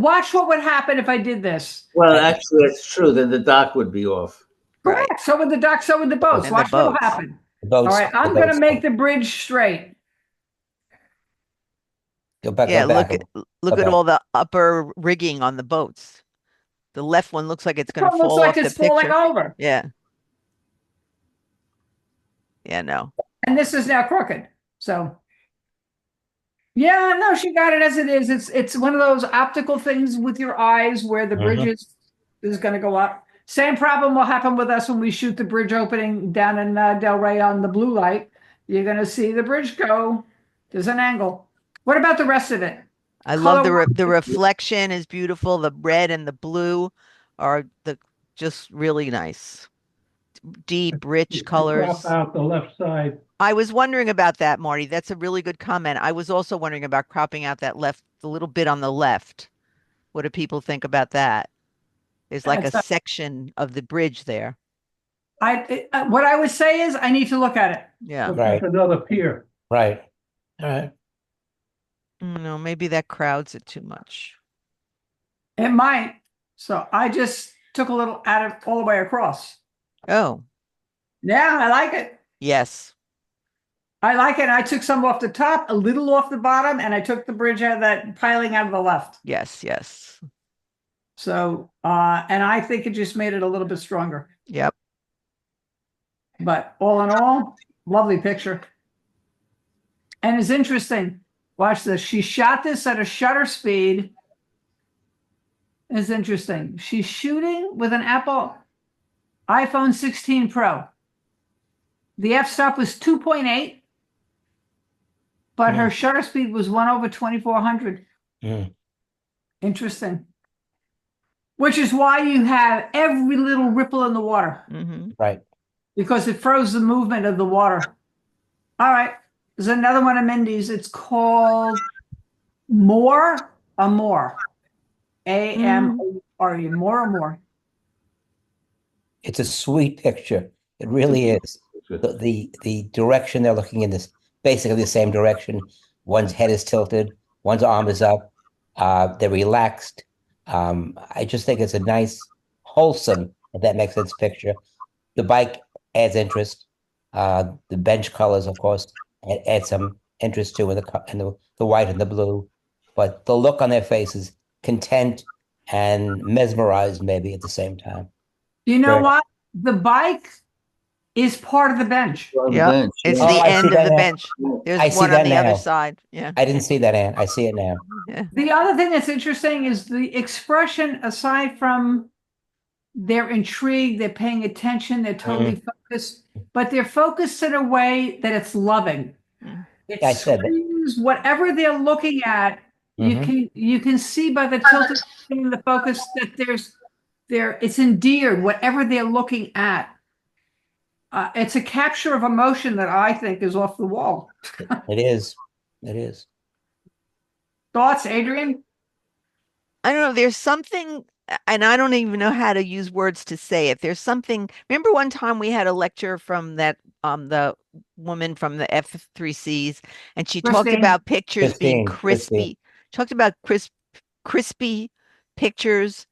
watch what would happen if I did this. Well, actually, that's true. Then the dock would be off. Right. Correct. So would the dock, so would the boats. And the Watch what will boats. happen. The boats. All right, I'm the going to boats. make the bridge straight. Go back. Yeah, Go back. look at Okay. all the upper rigging on the boats. The left one looks like it's going to It looks fall like off the it's falling picture. over. Yeah. Yeah, no. And this is now crooked. So yeah, no, she got it as it is. It's one of those optical things with your eyes where the bridge is going to go up. Same problem will happen with us when we shoot the bridge opening down in Del Rey on the blue light. You're going to see the bridge go. There's an angle. What about the rest of it? I love Color- the reflection is beautiful. The red and the blue are just really nice. Deep, rich colors. Crop out the left side. I was wondering about that, Marty. That's a really good comment. I was also wondering about cropping out the little bit on the left. What do people think about that? There's like a That's- section of the bridge there. What I would say is I need to look at it. Yeah. Right. That's another pier. Right. All right. No, maybe that crowds it too much. It might. So I just took a little out of all the way across. Oh, Yeah, I like it. yes. I like it. I took some off the top, a little off the bottom, and I took the bridge out of that piling out of the left. Yes, yes. So, and I think it just made it a little bit stronger. Yep. But all in all, lovely picture. And it's interesting. Watch this. She shot this at a shutter speed. It's interesting. She's shooting with an Apple iPhone 16 Pro. The f-stop was 2.8, but her shutter speed was 1/2400. Mm. Interesting. Which is why you have every little ripple in the water, Mm-hmm. Right. because it froze the movement of the water. All right. There's another one of Mindy's. It's called More Amore. A-M-O-R-E. More Amore. It's a sweet picture. It really is. The direction they're looking in this basically the same direction. One's head is tilted, one's arm is up. They're relaxed. I just think it's a nice, wholesome, if that makes sense, picture. The bike adds interest. The bench colors, of course, add some interest too in the white and the blue. But the look on their faces, content and mesmerized, maybe at the same time. You know Right. what? The bike is part of the bench. On the Yep. bench, It's yeah. Oh, the I end see of that the now. bench. There's I see one on that the other now. side. Yeah. I didn't see that, Ann. I see it now. The other thing that's interesting is the expression, aside from they're intrigued, they're paying attention, they're totally focused, but they're focused in a way that it's loving. Mm. It I said that. screams whatever they're looking at. Mhm. You can see by the tilted in the focus that it's endeared, whatever they're looking at. It's a capture of emotion that I think is off the wall. It is. It is. Thoughts, Adrian? I don't know. There's something, and I don't even know how to use words to say it. There's something. Remember one time we had a lecture from that the woman from the F3Cs, and she talked Christine. about pictures being Christine. crispy. Talked about crispy pictures.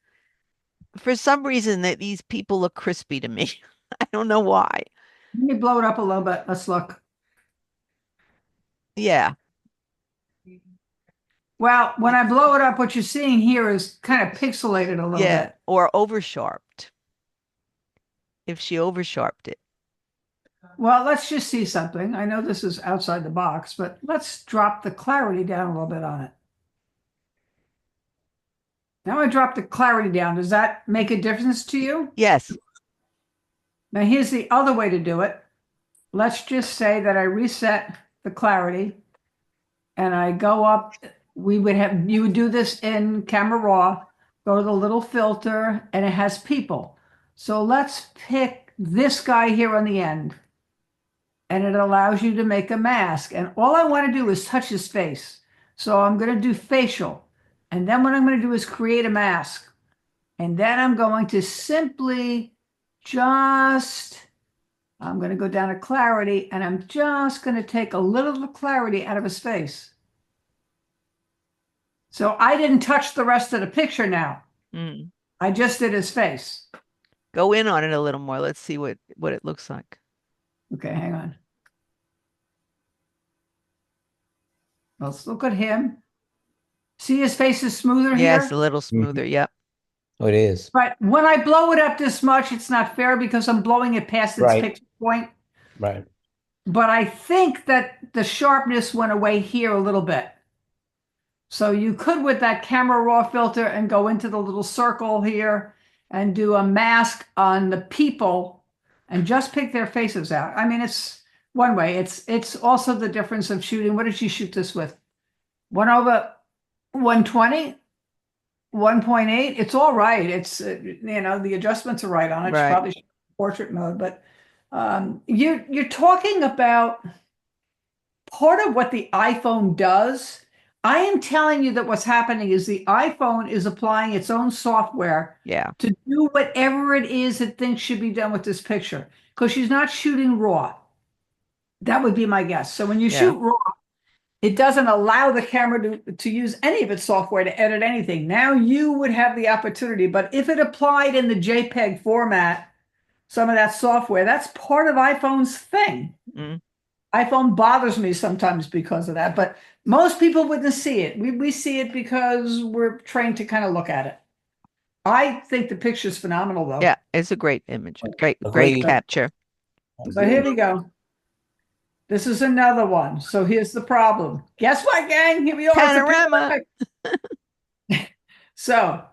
For some reason, that these people look crispy to me. I don't know why. Let me blow it up a little bit. Let's look. Yeah. Well, when I blow it up, what you're seeing here is kind of pixelated a little Yeah. bit. Or over sharped. If she over sharped it. Well, let's just see something. I know this is outside the box, but let's drop the clarity down a little bit on it. Now I drop the clarity down. Does that make a difference to you? Yes. Now here's the other way to do it. Let's just say that I reset the clarity and I go up. You would do this in Camera Raw, go to the little filter, and it has people. So let's pick this guy here on the end. And it allows you to make a mask. And all I want to do is touch his face. So I'm going to do facial. And then what I'm going to do is create a mask. And then I'm going to simply I'm going to go down to clarity, and I'm just going to take a little of the clarity out of his face. So I didn't touch the rest of the picture now. Mm. I just did his face. Go in on it a little more. Let's see what it looks like. Okay, hang on. Let's look at him. See his face is smoother here? Yes, a little smoother. Yep. Oh, it is. But when I blow it up this much, it's not fair because I'm blowing it past its Right. picture point. Right. But I think that the sharpness went away here a little bit. So you could, with that Camera Raw filter, and go into the little circle here and do a mask on the people and just pick their faces out. I mean, it's one way. It's also the difference of shooting. What did she shoot this with? 1/120? 1.8? It's all right. It's, the adjustments are right on it. Right. She probably should portrait mode, but you're talking about part of what the iPhone does. I am telling you that what's happening is the iPhone is applying its own software Yeah. to do whatever it is it thinks should be done with this picture, because she's not shooting raw. That would be my guess. So when you Yeah. shoot raw, it doesn't allow the camera to use any of its software to edit anything. Now you would have the opportunity, but if it applied in the JPEG format, some of that software, that's part of iPhone's thing. Mm. iPhone bothers me sometimes because of that, but most people wouldn't see it. We see it because we're trained to kind of look at it. I think the picture's phenomenal, though. Yeah. It's a great image. Great Agreed. capture. So here we go. This is another one. So here's the problem. Guess what, gang? Here we are. It's a Panorama. So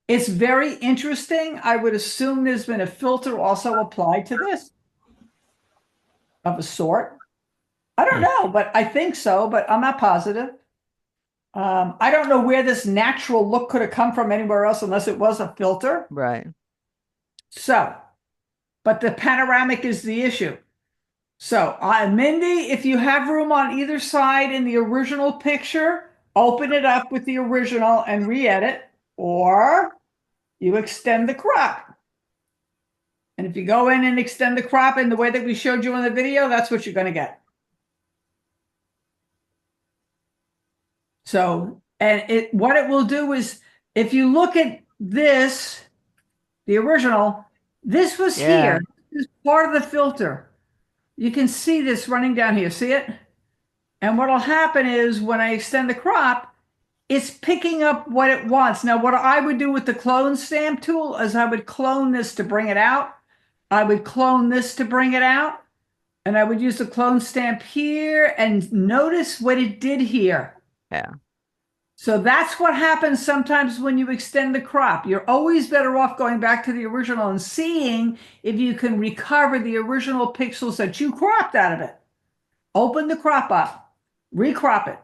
it's very interesting. I would assume there's been a filter also applied to this of a sort. I don't know, but I think so, but I'm not positive. I don't know where this natural look could have come from anywhere else unless it was a filter. Right. So, but the panoramic is the issue. So, Mindy, if you have room on either side in the original picture, open it up with the original and re-edit, or you extend the crop. And if you go in and extend the crop in the way that we showed you in the video, that's what you're going to get. So, and what it will do is, if you look at this, the original, this was here. This is part of the filter. You can see this running down here. See it? And what will happen is when I extend the crop, it's picking up what it wants. Now, what I would do with the clone stamp tool is I would clone this to bring it out. I would clone this to bring it out. And I would use the clone stamp here and notice what it did here. Yeah. So that's what happens sometimes when you extend the crop. You're always better off going back to the original and seeing if you can recover the original pixels that you cropped out of it. Open the crop up, recrop it.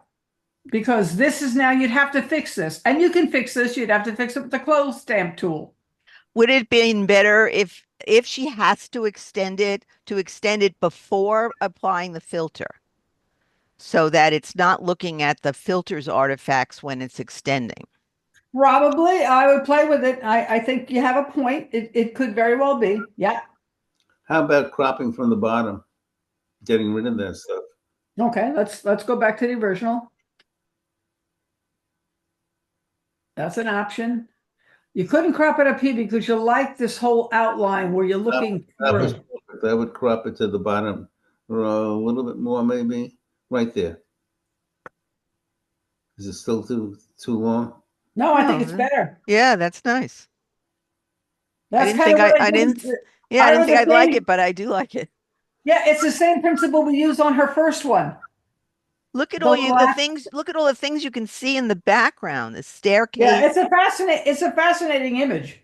Because this is now, you'd have to fix this. And you can fix this, you'd have to fix it with the clothes stamp tool. Would it been better if she has to extend it before applying the filter, so that it's not looking at the filter's artifacts when it's extending? Probably, I would play with it. I think you have a point. It could very well be. Yeah. How about cropping from the bottom, getting rid of that stuff? Okay, let's go back to the original. That's an option. You couldn't crop it up here because you like this whole outline where you're looking through. That would crop it to the bottom or a little bit more, maybe right there. Is it still too long? No, I think Oh, it's better. Yeah, that's nice. That's didn't kind think of what I did. didn't- Yeah, I didn't was think the I'd like same- it, but I do like it. Yeah, it's the same principle we used on her first one. Look at The all the last- things. Look at all the things you can see in the background. The staircase. Yeah, it's a fascinating image.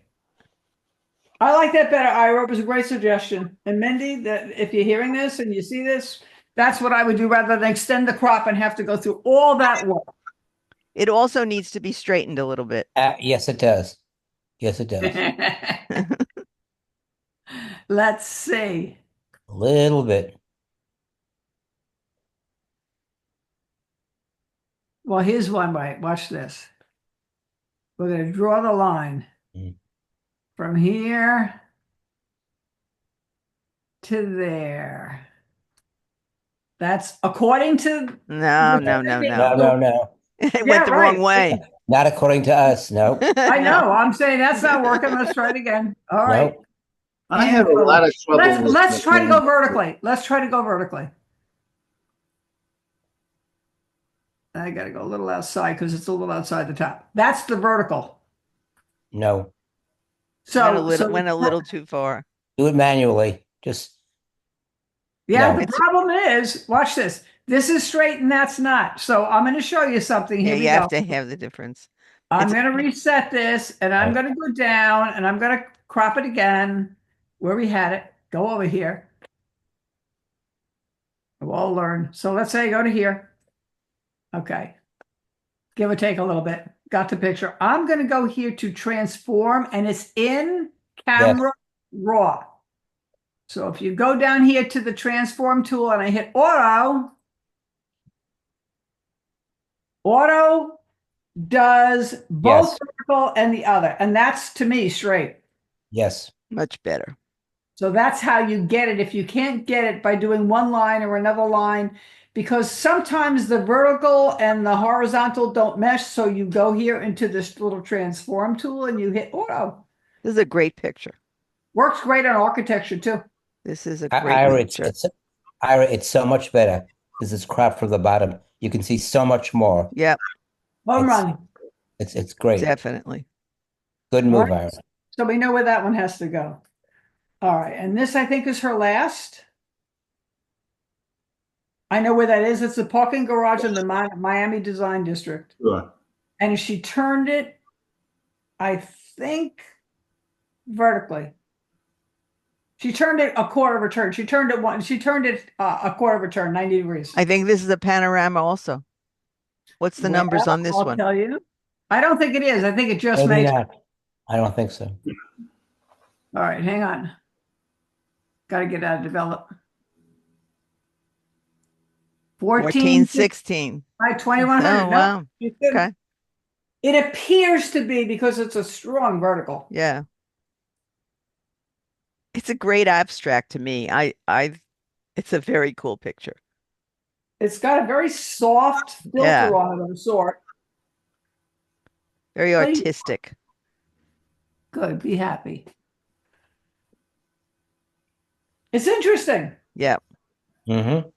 I like that better, Ira. It was a great suggestion. And Mindy, that if you're hearing this and you see this, that's what I would do rather than extend the crop and have to go through all that work. It also needs to be straightened a little bit. Yes, it does. Yes, it does. Let's see. A little bit. Well, here's one way. Watch this. We're going to draw the line Mm. from here to there. That's according to No, the- No. It Yeah, went the right. wrong way. Not according to us. No. I No. know. I'm saying that's not working. Let's try it again. All right. Nope. I have a lot of trouble. Let's try to go vertically. Let's try to go vertically. I got to go a little outside because it's a little outside the top. That's the vertical. No. So went a little too far. Do it manually. Just yeah. no. The problem is, watch this. This is straight and that's not. So I'm going to show you something. Yeah, Here you we have go. to have the difference. I'm It's- going to reset this and I'm going to go down and I'm going to crop it again where we had it. Go over here. We'll all learn. So let's say go to here. Okay. Give or take a little bit. Got the picture. I'm going to go here to transform and it's in camera raw. So if you go down here to the transform tool and I hit auto does both Yes. vertical and the other. And that's to me straight. Yes. Much better. So that's how you get it. If you can't get it by doing one line or another line, because sometimes the vertical and the horizontal don't mesh. So you go here into this little transform tool and you hit auto. This is a great picture. Works great on architecture too. This is a great Ira, picture. it's so much better because it's cropped from the bottom. You can see so much more. Yep, Home It's- run. It's great. definitely. Good move, Right. Ira. So we know where that one has to go. All right. And this, I think, is her last. I know where that is. It's the parking garage in the Miami Design District. Sure. And she turned it, I think, vertically. She turned it a quarter of a turn. She turned it a quarter of a turn, 90 degrees. I think this is a panorama also. What's the numbers Well, on this I'll one? tell you. I don't think it is. I think it just Maybe makes. not. I don't think so. All right, hang on. Got to get out of develop. 14, 16. by 2100. Oh, No, wow. you couldn't. Okay. It appears to be because it's a strong vertical. Yeah. It's a great abstract to me. It's a very cool picture. It's got a very soft filter Yeah. on it of a sort. Very Please. artistic. Good, be happy. It's interesting. Yep. Mm-hmm.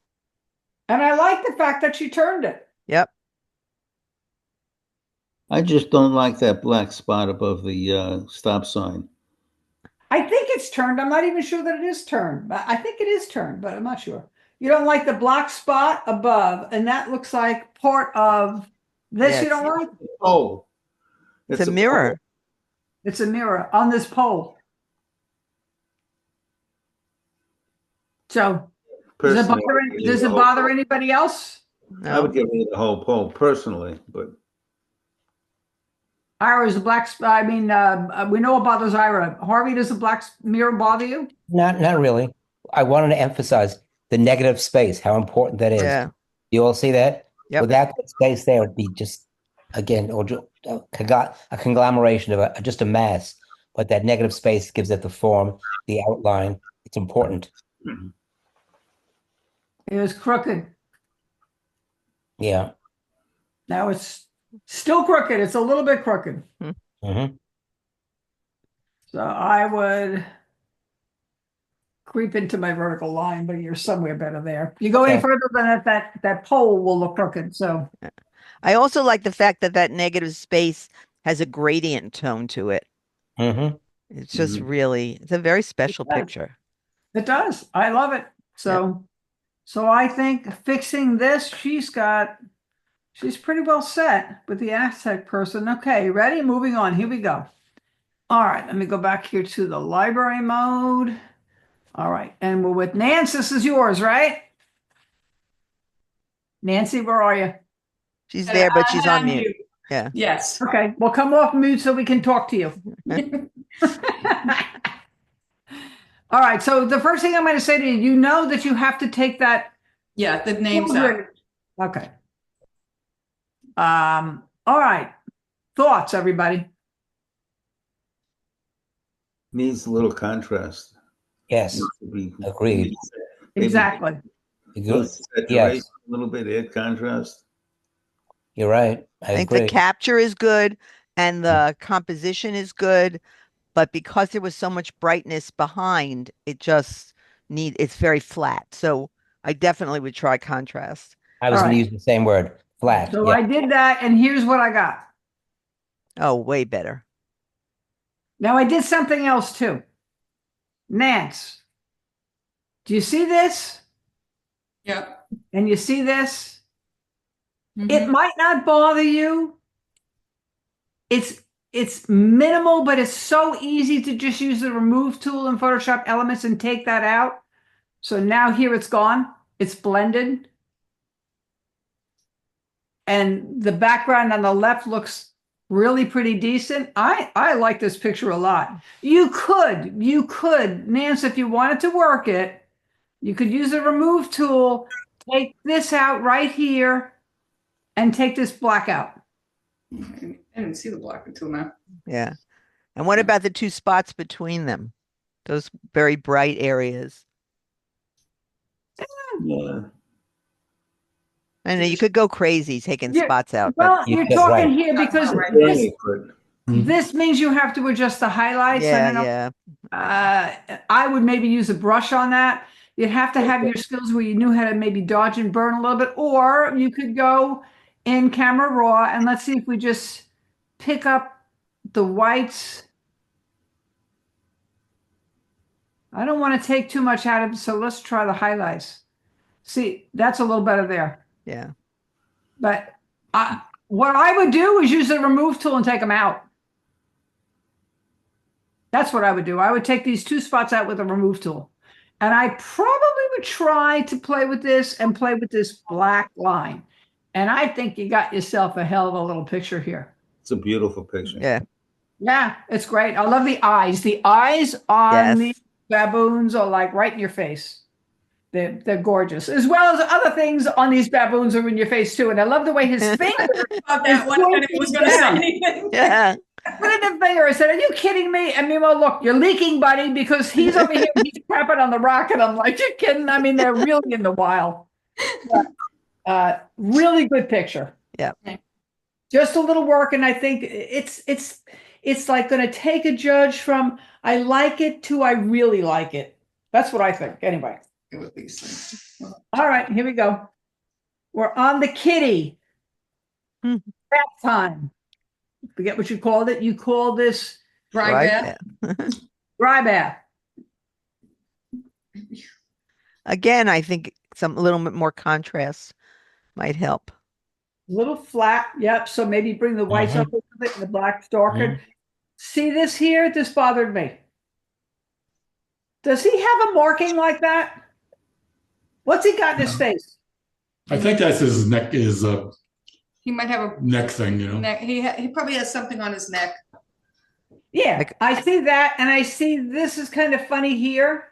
And I like the fact that she turned it. Yep. I just don't like that black spot above the stop sign. I think it's turned. I'm not even sure that it is turned, but I think it is turned, but I'm not sure. You don't like the black spot above, and that looks like part of This Yeah, you don't like? Oh, It's a pole. mirror. It's a mirror on this pole. So Personally, I would leave does the it whole bother pole. anybody else? I would No, get rid of the whole pole personally, but Ira's a black, I mean, we know it bothers Ira. Harvey, does the black mirror bother you? Not really. I wanted to emphasize the negative space, how important that is. yeah, You all see that? Yep. Without that space there, it'd be just, again, or a conglomeration of just a mass. But that negative space gives it the form, the outline. It's important. It was crooked. Yeah. Now it's still crooked. It's a little bit crooked. Hmm. So I would creep into my vertical line, but you're somewhere better there. You go any Okay. further than that pole will look crooked. So I also like the fact that that negative space has a gradient tone to it. Hmm. It's just really, it's a very special does. picture. it does. I love it. So I think fixing this, she's pretty well set with the Aztec person. Okay, ready? Moving on. Here we go. All right, let me go back here to the library mode. All right, and we're with Nancy. This is yours, right? Nancy, where are you? She's there, but she's on I'm mute. Yeah. Yes. Okay, well, come off mute so we can talk to you. All right, so the first thing I'm going to say to you, you know that you have to take that. Yeah, the names out. Okay. All right. Thoughts, everybody? needs a little contrast. Yes. Needs to be- Agreed. maybe Exactly. little saturation, Yes. a little bit add contrast. You're right. I think the capture is good and the composition is good, but because there was so much brightness behind, it's very flat. So I definitely would try contrast. I was All going to right. use the same word, flat. So Yeah. I did that, and here's what I got. Oh, way better. Now I did something else too. Nance, do you see this? Yep. And you see this? Mhm. It might not bother you. It's minimal, but it's so easy to just use the remove tool in Photoshop Elements and take that out. So now here it's gone. It's blended. And the background on the left looks really pretty decent. I like this picture a lot. You could, Nance, if you wanted to work it, you could use the remove tool, take this out right here, and take this black out. I didn't see the block until now. Yeah. And what about the two spots between them? Those very bright areas. Yeah. I know you could go crazy taking Yeah, spots out, Well, but You you're could, talking right. here because Right. this, But this means you have to adjust the highlights. I don't know. yeah. I would maybe use a brush on that. You'd have to have your skills where you knew how to maybe dodge and burn a little bit, or you could go in Camera Raw and let's see if we just pick up the whites. I don't want to take too much out of it, so let's try the highlights. See, that's a little better there. Yeah. But what I would do is use the remove tool and take them out. That's what I would do. I would take these two spots out with a remove tool. And I probably would try to play with this and play with this black line. And I think you got yourself a hell of a little picture here. it's a beautiful picture. Yeah. Yeah, it's great. I love the eyes. The eyes on the Yes. baboons are like right in your face. They're gorgeous, as well as other things on these baboons are in your face too. And I love the way his finger Thought that one minute was going to say down. anything. Yeah. put in the finger. I said, "Are you kidding me?" And meanwhile, look, you're leaking, buddy, because he's over here. He's crapping on the rock, and I'm like, "You're kidding?" I mean, they're really in the wild. But, really good picture. Yeah. Just a little work, and I think it's like going to take a judge from I like it to I really like it. That's what I think. Anyway. With these things. All right, here we go. We're on the kitty. Hmm. Bath time. Forget what you called it. You call this Dry Right bath. there. dry bath. Again, I think a little bit more contrast might help. little flat. Yep. So maybe bring the whites up a little bit and the blacks darken. See this here? This bothered me. Does he have a marking like that? What's he got in his face? I think that's his neck, his He might have a neck thing, you know. neck. He probably has something on his neck. Yeah, Like- I see that, and I see this is kind of funny here.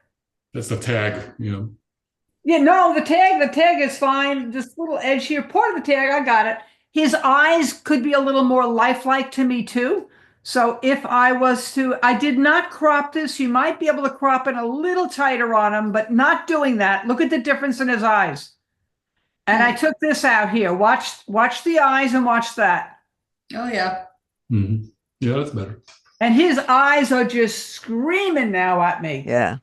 That's the tag, you know. Yeah, no, the tag is fine. This little edge here, part of the tag, I got it. His eyes could be a little more lifelike to me too. So if I was to, I did not crop this. You might be able to crop it a little tighter on him, but not doing that. Look at the difference in his eyes. And I took this out here. Watch the eyes and watch that. Oh yeah. Hmm. Yeah, that's better. And his eyes are just screaming now at me. Yeah.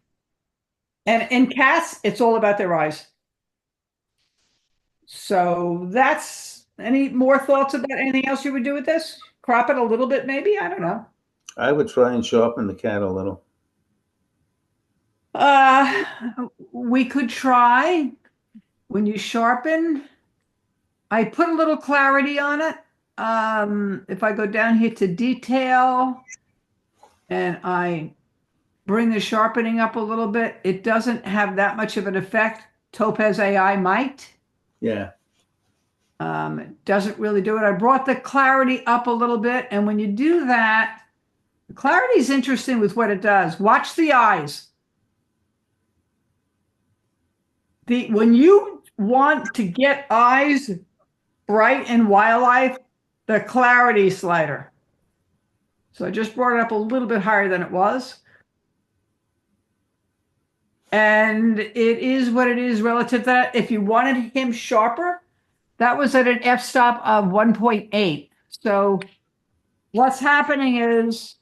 And in cats, it's all about their eyes. So that's, any more thoughts about anything else you would do with this? Crop it a little bit, maybe? I don't know. I would try and sharpen the cat a little. We could try. When you sharpen, I put a little clarity on it. If I go down here to detail and I bring the sharpening up a little bit, it doesn't have that much of an effect. Topaz AI might. Yeah. It doesn't really do it. I brought the clarity up a little bit. And when you do that, the clarity is interesting with what it does. Watch the eyes. When you want to get eyes bright in wildlife, the clarity slider. So I just brought it up a little bit higher than it was. And it is what it is relative to that. If you wanted him sharper, that was at an f-stop of 1.8. So what's happening is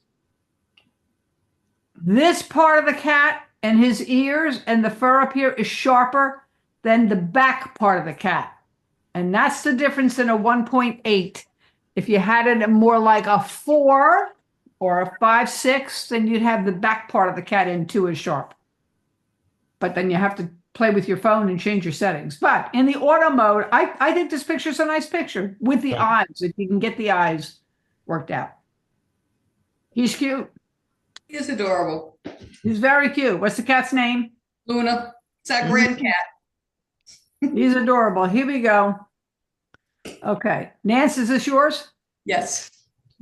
this part of the cat and his ears and the fur up here is sharper than the back part of the cat. And that's the difference in a 1.8. If you had it more like a 4 or a 5, 6, then you'd have the back part of the cat in too as sharp. But then you have to play with your phone and change your settings. But in the auto mode, I think this picture's a nice picture with the eyes, if you can get the eyes worked out. He's cute. He is adorable. He's very cute. What's the cat's name? Luna. It's our grand cat. He's adorable. Here we go. Okay. Nance, is this yours? Yes.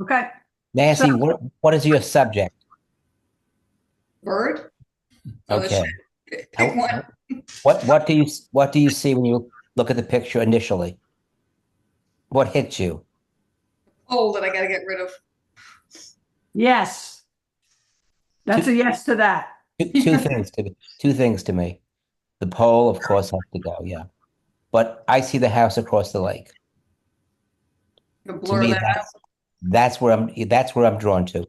Okay. Nancy, So- what is your subject? Bird. Oh, Okay. Pick one. What do you see when you look at the picture initially? What hits you? Pole that I got to get rid of. Yes. That's a yes to that. Two things to me. The pole, of course, has to go, yeah. But I see the house across the lake. To To blur me, that out. that's where I'm drawn to.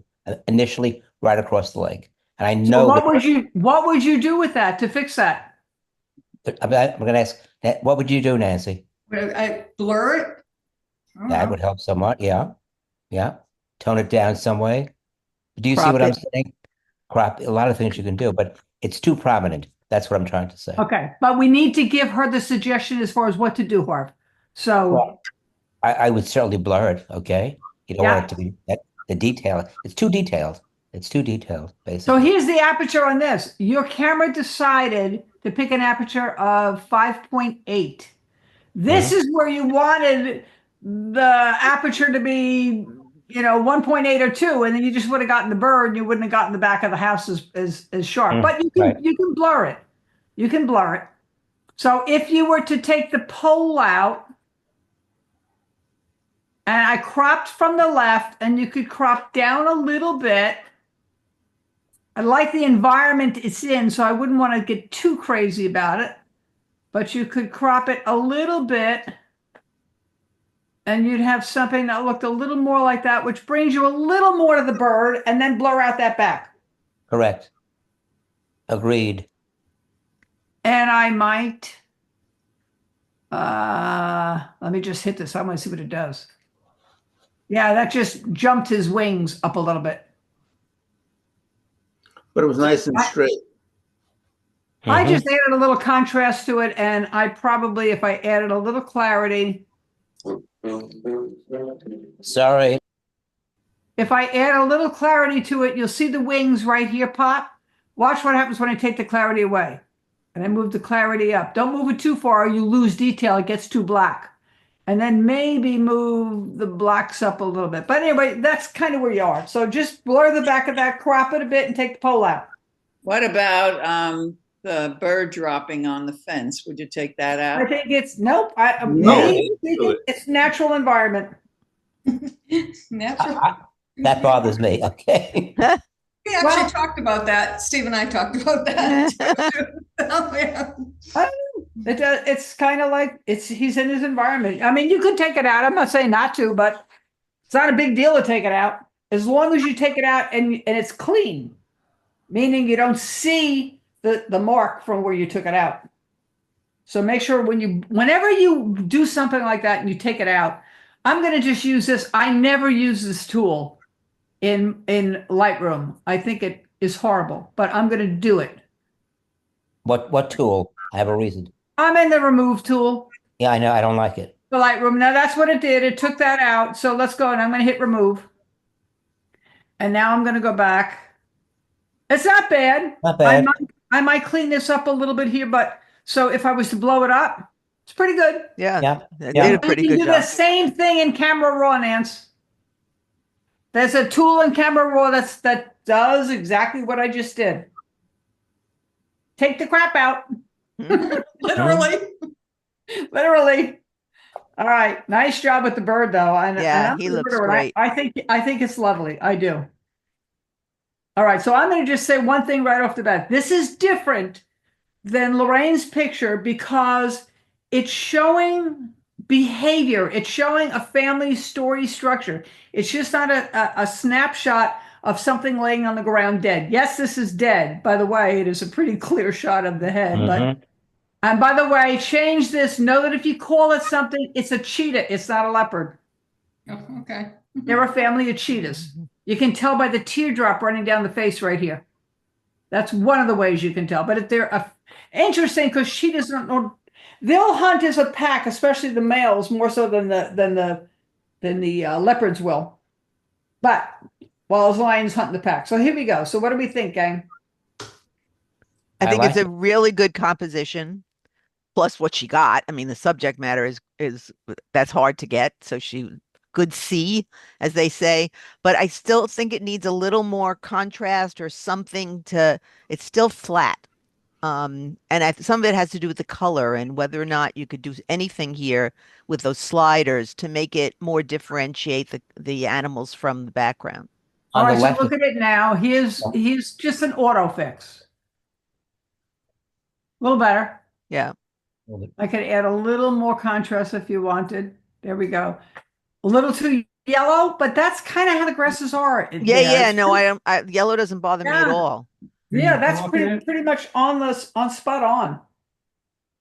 Initially, right across the lake. And I So know what would you do with that to fix that? I'm going to ask, what would you do, Nancy? I blur it. I don't That know. would help somewhat, yeah. Yeah. Tone it down some way. Do you see Crop what I'm it. saying? Crop, a lot of things you can do, but it's too prominent. That's what I'm trying to say. Okay. But we need to give her the suggestion as far as what to do, Harv. So Well, I would certainly blur it, okay? You don't want it to be the detail. It's too detailed. It's too detailed, basically. So here's the aperture on this. Your camera decided to pick an aperture of 5.8. This is where you wanted the aperture to be, 1.8 or 2, and then you just would have gotten the bird, and you wouldn't have gotten the back of the house as sharp. But you can blur it. You can blur it. So if you were to take the pole out, and I cropped from the left, and you could crop down a little bit. I like the environment it's in, so I wouldn't want to get too crazy about it. But you could crop it a little bit, and you'd have something that looked a little more like that, which brings you a little more to the bird, and then blur out that back. Correct. Agreed. And I might, let me just hit this. I want to see what it does. Yeah, that just jumped his wings up a little bit. But it was nice and straight. I just added a little contrast to it, and I probably, if I added a little clarity, Sorry. If I add a little clarity to it, you'll see the wings right here pop. Watch what happens when I take the clarity away. And I move the clarity up. Don't move it too far or you lose detail. It gets too black. And then maybe move the blacks up a little bit. But anyway, that's kind of where you are. So just blur the back of that, crop it a bit, and take the pole out. What about the bird dropping on the fence? Would you take that I out? think it's, nope. No. It's natural environment. Natural. That bothers me. Okay. We actually Well- talked about that. Steve and I talked about that. Oh, yeah. It's kind of like he's in his environment. I mean, you could take it out. I'm not saying not to, but it's not a big deal to take it out. As long as you take it out and it's clean, meaning you don't see the mark from where you took it out. So make sure whenever you do something like that and you take it out, I'm going to just use this. I never use this tool in Lightroom. I think it is horrible, but I'm going to do it. What tool? I have a reason. I'm in the remove tool. Yeah, I know. I don't like it. The Lightroom. Now that's what it did. It took that out. So let's go and I'm going to hit remove. And now I'm going to go back. It's not bad. Not bad. I might clean this up a little bit here, but so if I was to blow it up, it's pretty good. Yeah, Yeah. they Yeah. did a You pretty can good do the job. same thing in Camera Raw, Nance. There's a tool in Camera Raw that does exactly what I just did. Take the crap out. Literally. Literally. All right. Nice job with the bird, though. Yeah, I'm he a looks birder, and great. I think it's lovely. I do. All right. So I'm going to just say one thing right off the bat. This is different than Lorraine's picture because it's showing behavior. It's showing a family story structure. It's just not a snapshot of something laying on the ground dead. Yes, this is dead. By the way, it is a pretty clear shot of the head, but. Mhm. And by the way, change this. Know that if you call it something, it's a cheetah. It's not a leopard. Oh, okay. They're a family of cheetahs. You can tell by the teardrop running down the face right here. That's one of the ways you can tell. But if they're interesting because cheetahs don't know, they'll hunt as a pack, especially the males, more so than the leopards will. But while as lions hunt in the pack. So here we go. So what do we think, gang? I think like it's a really good composition. Plus what she got. I mean, the subject matter is that's hard to get. So she good C, as they say. But I still think it needs a little more contrast or something it's still flat. And some of it has to do with the color and whether or not you could do anything here with those sliders to make it more differentiate the animals from the background. All On right, the so left, look at it now. Here's just an auto fix. A little better. Yeah. I could add a little more contrast if you wanted. There we go. A little too yellow, but that's kind of how the grasses are. Yeah. No, yellow doesn't bother me at Yeah. all. Yeah, that's Darken it, pretty much on spot on.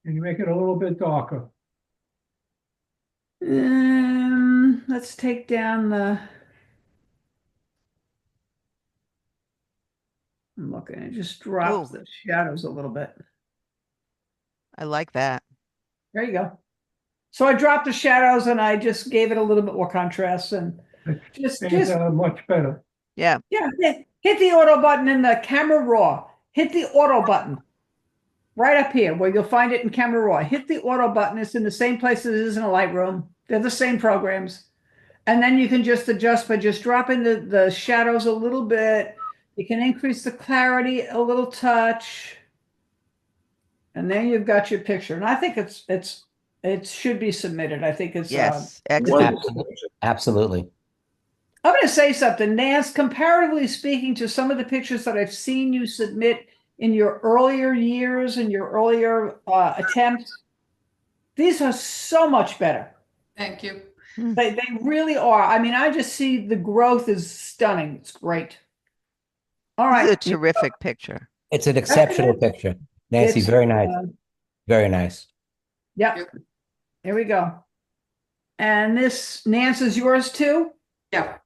and you make it a little bit darker. Let's take down I'm looking, it just drops Ooh. the shadows a little bit. I like that. There you go. So I dropped the shadows and I just gave it a little bit more contrast and just It's much better. Yeah. yeah, hit the auto button in the Camera Raw. Hit the auto button right up here where you'll find it in Camera Raw. Hit the auto button. It's in the same place as it is in a Lightroom. They're the same programs. And then you can just adjust by just dropping the shadows a little bit. You can increase the clarity a little touch. And then you've got your picture. And I think it should be submitted. I think it's Yes. Excellent. absolutely. I'm going to say something, Nance, comparatively speaking to some of the pictures that I've seen you submit in your earlier years and your earlier attempts, these are so much better. Thank you. They really are. I mean, I just see the growth is stunning. It's great. All This is a right. terrific picture. It's an exceptional picture. Nancy, It's, very nice. Very nice. Yep. Here we go. And this, Nance, is yours too? Yeah.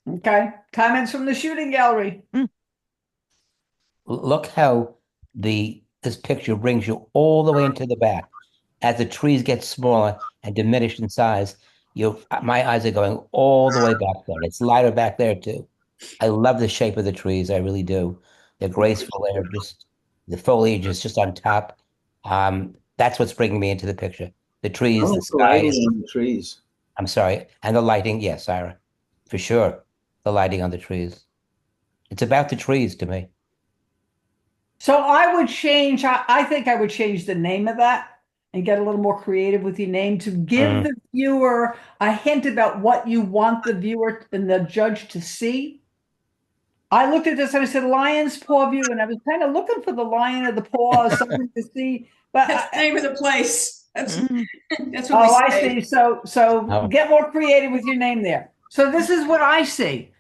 Okay. Comments from the shooting gallery. Look how this picture brings you all the way into the back. As the trees get smaller and diminish in size, My eyes are going all the way back there. It's lighter back there too. I love the shape of the trees. I really do. They're graceful. They're just the foliage is just on top. That's what's bringing me into the picture. The trees, I the like the lighting skies. on the trees. I'm sorry, and the lighting. Yes, Ira, for sure. The lighting on the trees. It's about the trees to me. So I would change, I think I would change the name of that and get a little more creative with your name to give the viewer a hint about what you want the viewer and the judge to see. I looked at this and I said, lion's paw view, and I was kind of looking for the lion or the paw or something to see. But That's the name of the place. That's Mhm. that's what we I say. see. So Oh. get more creative with your name there. So this is what I see.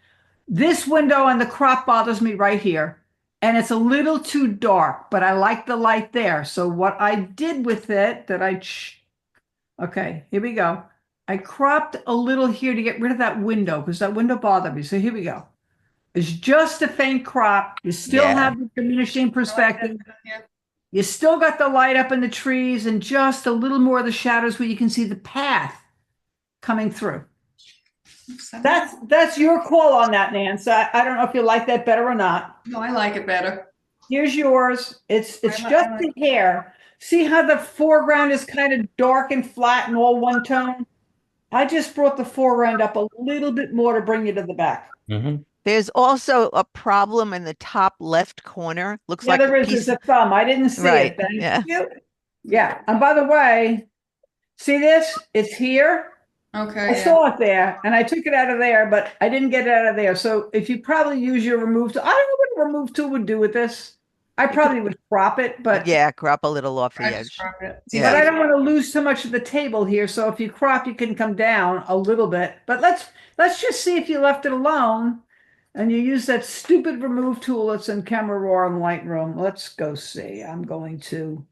This window and the crop bothers me right here. And it's a little too dark, but I like the light there. So what I did with it okay, here we go. I cropped a little here to get rid of that window because that window bothered me. So here we go. It's just a faint crop. You still Yeah. have the diminishing perspective. Yeah. You still got the light up in the trees and just a little more of the shadows where you can see the path coming through. That's your call on that, Nance. I don't know if you like that better or not. No, I like it better. Here's yours. It's I just like- the hair. See how the foreground is kind of dark and flat and all one tone? I just brought the foreground up a little bit more to bring you to the back. Mhm. There's also a problem in the top left corner. Looks Yeah, like there a is. piece. There's a thumb. I didn't see Right, it. Thank yeah. you. Yeah. And by the way, see this? It's here. Okay. I yeah. saw it there and I took it out of there, but I didn't get it out of there. So if you probably use your remove tool, I don't know what a remove tool would do with this. I probably would crop it, but Yeah, crop a little off the I edge. just cropped it. See, Yeah. but I like- don't want to lose too much of the table here. So if you crop, you can come down a little bit. But let's just see if you left it alone and you use that stupid remove tool that's in Camera Raw and Lightroom. Let's go see. I'm going to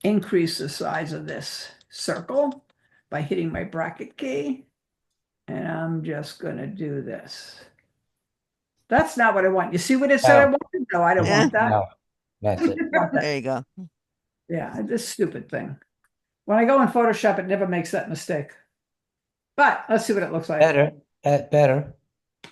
increase the size of this circle by hitting my bracket key. And I'm just going to do this. That's not what I want. You see what it said I Oh. wanted? No, I don't Yeah. want that. No, that's it. I want that. There you go. Yeah, this stupid thing. When I go in Photoshop, it never makes that mistake. But let's see what it looks like. Better, better.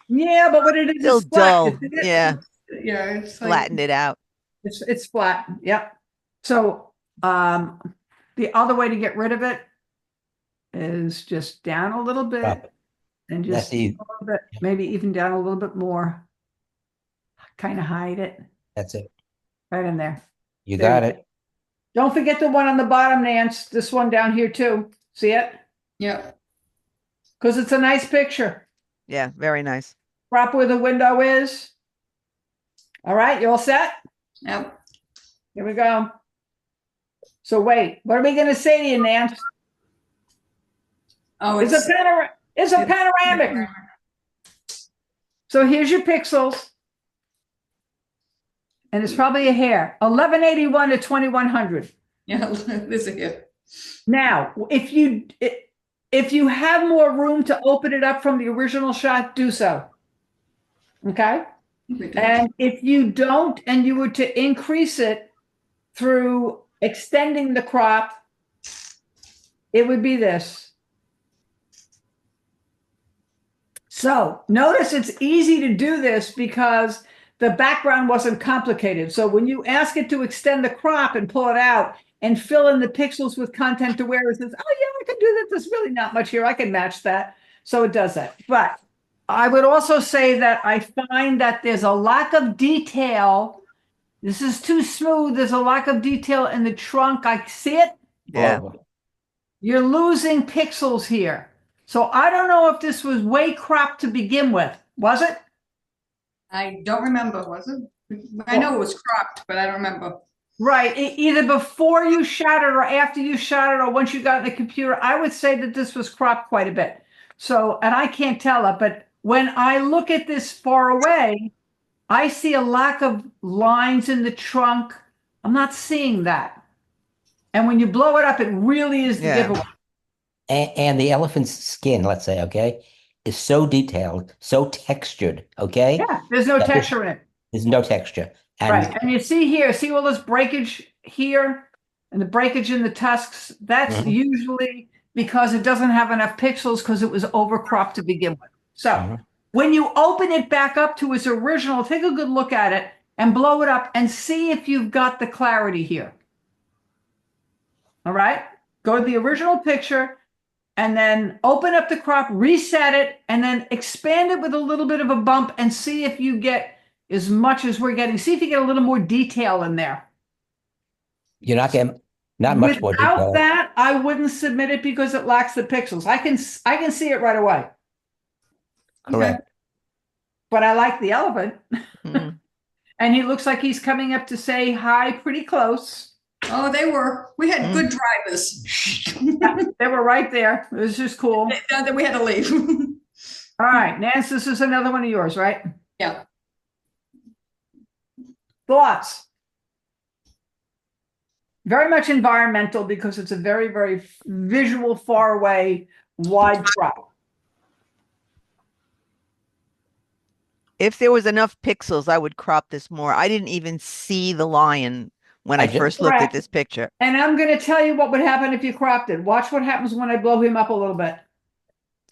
Yeah, but what it is Still is flat. dull. isn't it? Yeah, Yeah, it's like flattened it out. It's flat. Yep. So the other way to get rid of it is just down a little bit Drop it. and That's just easy. a little bit, maybe even down a little bit more. Kind of hide it That's it. right in there. You There got you it. Don't forget the one on the bottom, Nance. This one down here too. See it? yeah. Because it's a nice picture. Yeah, very nice. Crop where the window is. All right, you all set? Yep. Here we go. So wait, what are we going to say to you, Nance? Oh, It's a panoramic. So here's your pixels. And it's probably a hair. 1181 to 2100. Yeah, this is it. Now, if you have more room to open it up from the original shot, do so. Okay? And if you don't, and you were to increase it through extending the crop, it would be this. So notice it's easy to do this because the background wasn't complicated. So when you ask it to extend the crop and pull it out and fill in the pixels with content to where it says, oh yeah, I can do that. There's really not much here. I can match that. So it does that. But I would also say that I find that there's a lack of detail. This is too smooth. There's a lack of detail in the trunk. I see it. Yeah. Oh, You're losing pixels here. So I don't know if this was way cropped to begin with. Was it? I don't remember, was it? I know it was cropped, but I don't remember. Right. Either before you shot it or after you shot it or once you got in the computer, I would say that this was cropped quite a bit. So, and I can't tell it, but when I look at this far away, I see a lack of lines in the trunk. I'm not seeing that. And when you blow it up, it really is the Yeah. giveaway. and the elephant's skin, let's say, okay, is so detailed, so textured, okay? Yeah, there's no Yeah. texture in it. There's no texture. And Right. And you see here, see all this breakage here and the breakage in the tusks? That's Mhm. usually because it doesn't have enough pixels because it was overcropped to begin with. So Mhm. when you open it back up to its original, take a good look at it and blow it up and see if you've got the clarity here. All right? Go to the original picture and then open up the crop, reset it, and then expand it with a little bit of a bump and see if you get as much as we're getting. See if you get a little more detail in there. You're not getting not much more Without detail. that, I wouldn't submit it because it lacks the pixels. I can see it right away, Correct. but I like the elephant. Mm. And he looks like he's coming up to say hi pretty close. Oh, they were. We had good drivers. They were right there. It was just cool. Then we had to leave. All right, Nance, this is another one of yours, right? Yeah. Thoughts? Very much environmental because it's a very, very visual, far away, wide crop. If there was enough pixels, I would crop this more. I didn't even see the lion when I I just- first looked at Correct. this picture. And I'm going to tell you what would happen if you cropped it. Watch what happens when I blow him up a little bit.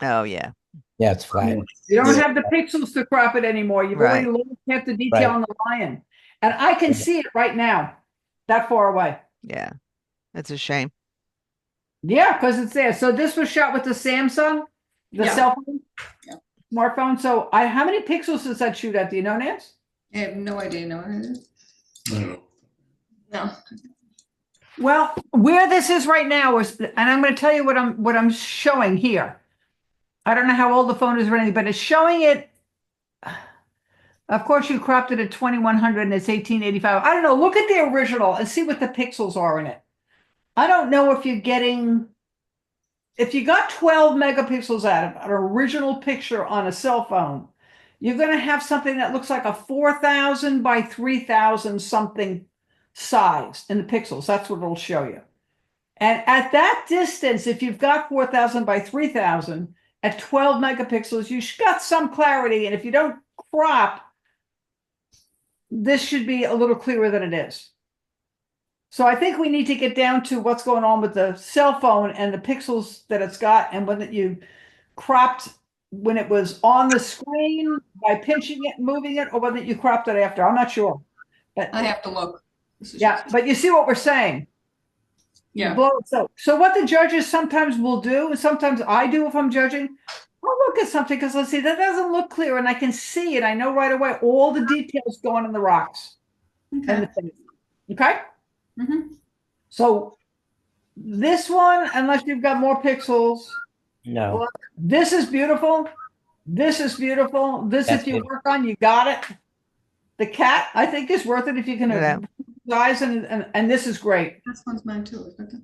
Oh, yeah. Yeah, it's flat. You don't have the pixels to crop it anymore. You've already Right. lost half the detail Right. on the lion. And I can see it right now, that far away. Yeah. That's a shame. Yeah, because it's there. So this was shot with the Samsung, the Yeah. cell phone, Yeah. smartphone. So how many pixels does that shoot at? Do you know, Nance? I have no idea. No. I don't know. No. Well, where this is right now is, and I'm going to tell you what I'm showing here. I don't know how old the phone is or anything, but it's showing it. Of course, you cropped it at 2100 and it's 1885. I don't know. Look at the original and see what the pixels are in it. I don't know if you're getting, if you got 12 megapixels out of an original picture on a cell phone, you're going to have something that looks like a 4000 by 3000 something size in the pixels. That's what it'll show you. And at that distance, if you've got 4000 by 3000 at 12 megapixels, you've got some clarity. And if you don't crop, this should be a little clearer than it is. So I think we need to get down to what's going on with the cell phone and the pixels that it's got, and when you cropped when it was on the screen by pinching it, moving it, or whether you cropped it after. I'm not sure. But I have to look. This is yeah, just- but you see what we're saying. Yeah. Blow it so what the judges sometimes will do, and sometimes I do if I'm judging, I'll look at something because I'll see that doesn't look clear, and I can see it. I know right away all the details going in the rocks and Okay. the things. Okay. Mhm. So this one, unless you've got more pixels, No. this is beautiful. This is beautiful. This, That's if you good. work on, you got it. The cat, I think, is worth it if you can Yeah. size, and this is great. This one's mine too. Isn't it?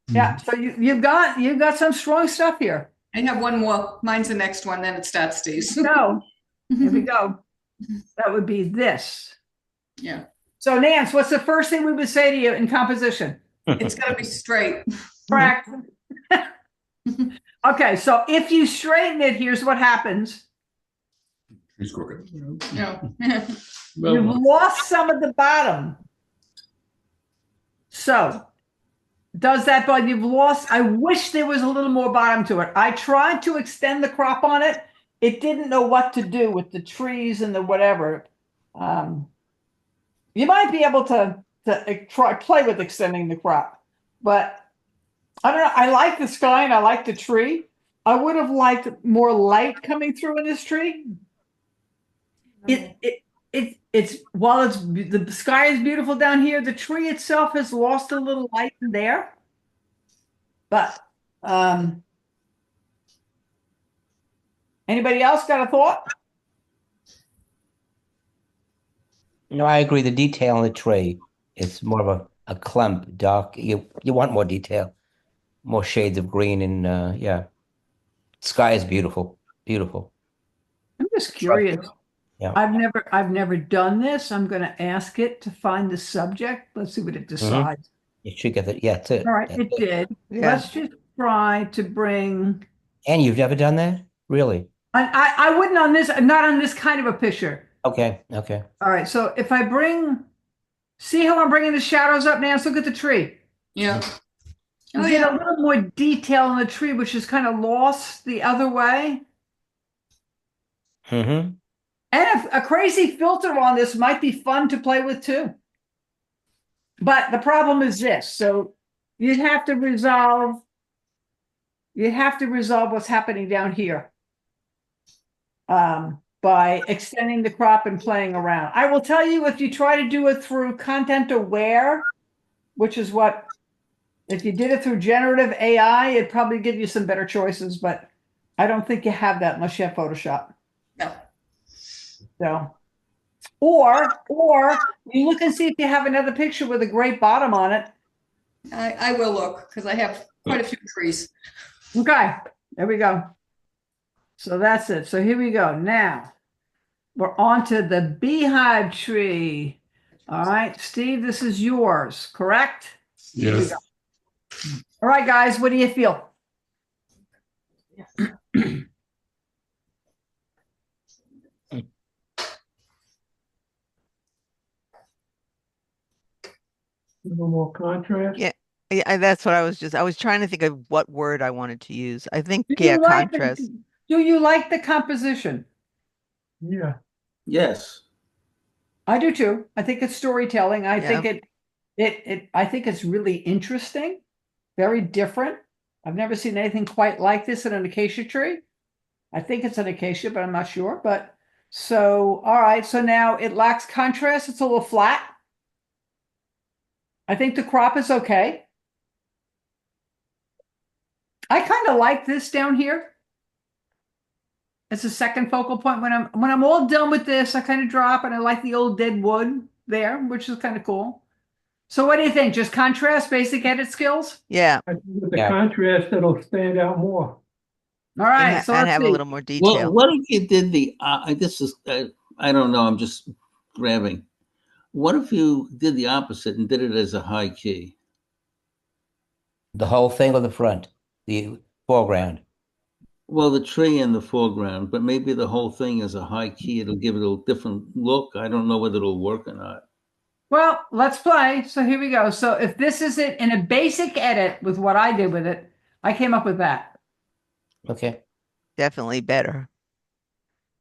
Yeah. So you've got some strong stuff here. I have one more. Mine's the next one. Then it starts, Steve's. So here we go. That would be this. Yeah. So Nance, what's the first thing we would say to you in composition? It's got to be straight. Correct. Okay, so if you straighten it, here's what happens. He's crooked. No. You've Well, lost some of the bottom. So, does that, but you've lost, I wish there was a little more bottom to it. I tried to extend the crop on it. It didn't know what to do with the trees and the whatever. You might be able to play with extending the crop, but I don't know. I like the sky and I like the tree. I would have liked more light coming through in this tree. It's while the sky is beautiful down here, the tree itself has lost a little light in there. But anybody else got a thought? No, I agree. The detail in the tree is more of a clump, dark. You want more detail, more shades of green, and yeah. Sky is beautiful, beautiful. I'm just curious. Yeah. I've never done this. I'm going to ask it to find the subject. Let's see what it decides. You should get that. Yeah, that's it. All right, That's it did. Yeah. Let's just try to bring. And you've never done that? Really? I wouldn't on this, not on this kind of a picture. Okay, okay. All right, so if I bring, see how I'm bringing the shadows up now? Let's look at the tree. Yeah. You Oh, get yeah. a little more detail in the tree, which is kind of lost the other way. Mm-hmm. And a crazy filter on this might be fun to play with too. But the problem is this. So you'd have to resolve what's happening down here. By extending the crop and playing around. I will tell you, if you try to do it through content aware, which is what, if you did it through generative AI, it'd probably give you some better choices, but I don't think you have that unless you have Photoshop. No. So, or you look and see if you have another picture with a great bottom on it. I will look because I have quite a few trees. Okay, there we go. So that's it. So here we go. Now we're on to the beehive tree. All right, Steve, this is yours, correct? Yes. All right, guys, what do you feel? A little more contrast. Yeah. Yeah, that's what I was trying to think of what word I wanted to use. I think, Do yeah, you like contrast. do you like the composition? Yeah. Yes. I do too. I think it's storytelling. I Yeah. think I think it's really interesting, very different. I've never seen anything quite like this in an acacia tree. I think it's an acacia, but I'm not sure. But so, all right. So now it lacks contrast. It's a little flat. I think the crop is okay. I kind of like this down here. It's a second focal point. When I'm all done with this, I kind of drop, and I like the old dead wood there, which is kind of cool. So what do you think? Just contrast, basic edit skills? Yeah. I think with the Yeah. contrast, it'll stand out more. All right. So And let's have a see. little more Well, detail. what if you did the, this is, I don't know, I'm just grabbing. What if you did the opposite and did it as a high key? The whole thing or the front, the foreground. Well, the tree in the foreground, but maybe the whole thing is a high key. It'll give it a different look. I don't know whether it'll work or not. Well, let's play. So here we go. So if this is it in a basic edit with what I did with it, I came up with that. Okay. Definitely better.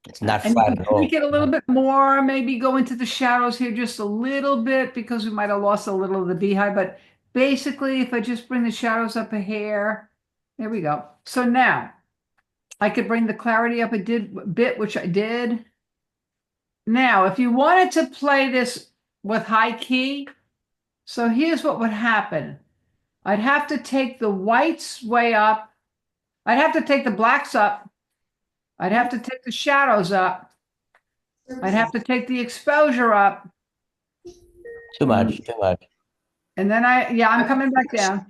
It's not And you flat can at all. tweak it a little bit more, maybe go into the shadows here just a little bit because we might have lost a little of the beehive. But basically, if I just bring the shadows up a hair, there we go. So now I could bring the clarity up a bit, which I did. Now, if you wanted to play this with high key, so here's what would happen. I'd have to take the whites way up. I'd have to take the blacks up. I'd have to take the shadows up. I'd have to take the exposure up. Too much, too much. And then I'm coming back down.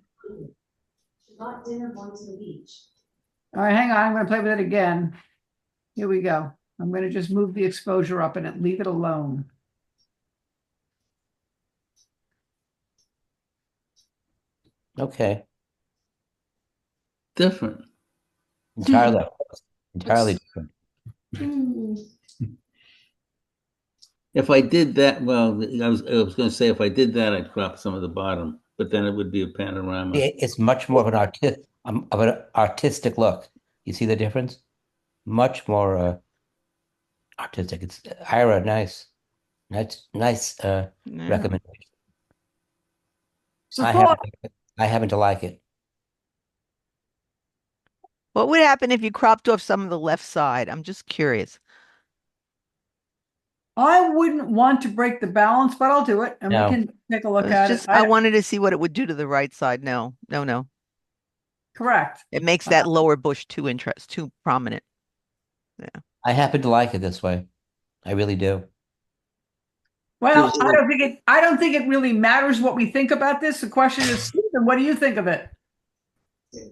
Got dinner, going to the beach. All right, hang on. I'm going to play with it again. Here we go. I'm going to just move the exposure up and leave it alone. Okay. Different. Entirely, entirely different. If I did that, well, I was going to say if I did that, I'd crop some of the bottom, but then it would be a panorama. It's much more of an artistic look. You see the difference? Much more artistic. It's Ira, nice Yeah. recommendation. So I happen to like it. What would happen if you cropped off some of the left side? I'm just curious. I wouldn't want to break the balance, but I'll do it, and No. we can take a look It's at just it. I wanted to see what it would do to the right side. No. Correct. It makes that lower bush too prominent. I happen to like it this way. I really do. Well, I don't think it really matters what we think about this. The question is, Stephen, what do you think of it?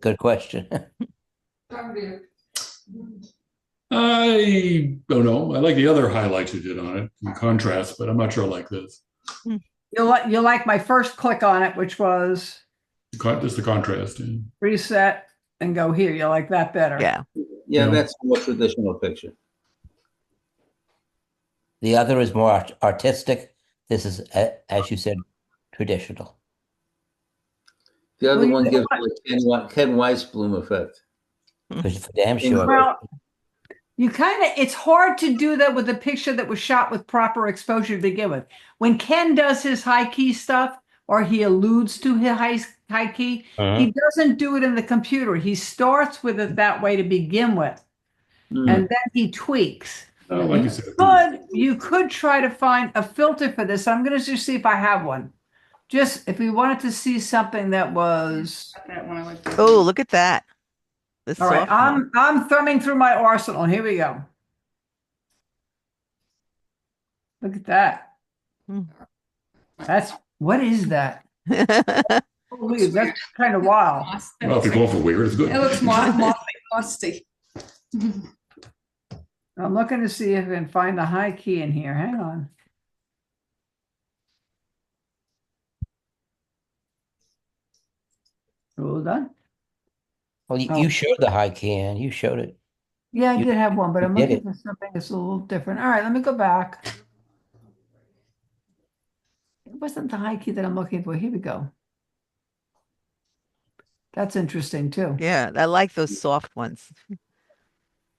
Good question. I don't know. I like the other highlights you did on it in contrast, but I'm not sure I like this. You'll like my first click on it, which was Just the contrast. Yeah. reset and go here. You'll like that better. Yeah. Yeah, Yeah. that's a more traditional picture. The other is more artistic. This is, as you said, traditional. The other Well, you one know gives what? the Ken Weisblum effect. For damn sure. Well, you kind of, it's hard to do that with a picture that was shot with proper exposure to begin with. When Ken does his high key stuff, or he alludes to his high key, he doesn't do it in the computer. He starts with it that way to begin with, and then he tweaks. Like you said. You could try to find a filter for this. I'm going to just see if I have one. Just if we wanted to see something that was. That one I like. Oh, look at that. The All right, soft one. I'm thumbing through my arsenal. Here we go. Look at that. What is that? Holy, that's kind of wild. Well, if you're going for weird, it's good. It looks musty. I'm looking to see if I can find the high key in here. Hang on. Hold on. Well, you showed the high key, and you showed it. Yeah, I You- did have one, but you I'm did looking for something that's a little different. All right, let me go back. It wasn't the high key that I'm looking for. Here we go. That's interesting too. Yeah, I like those soft ones.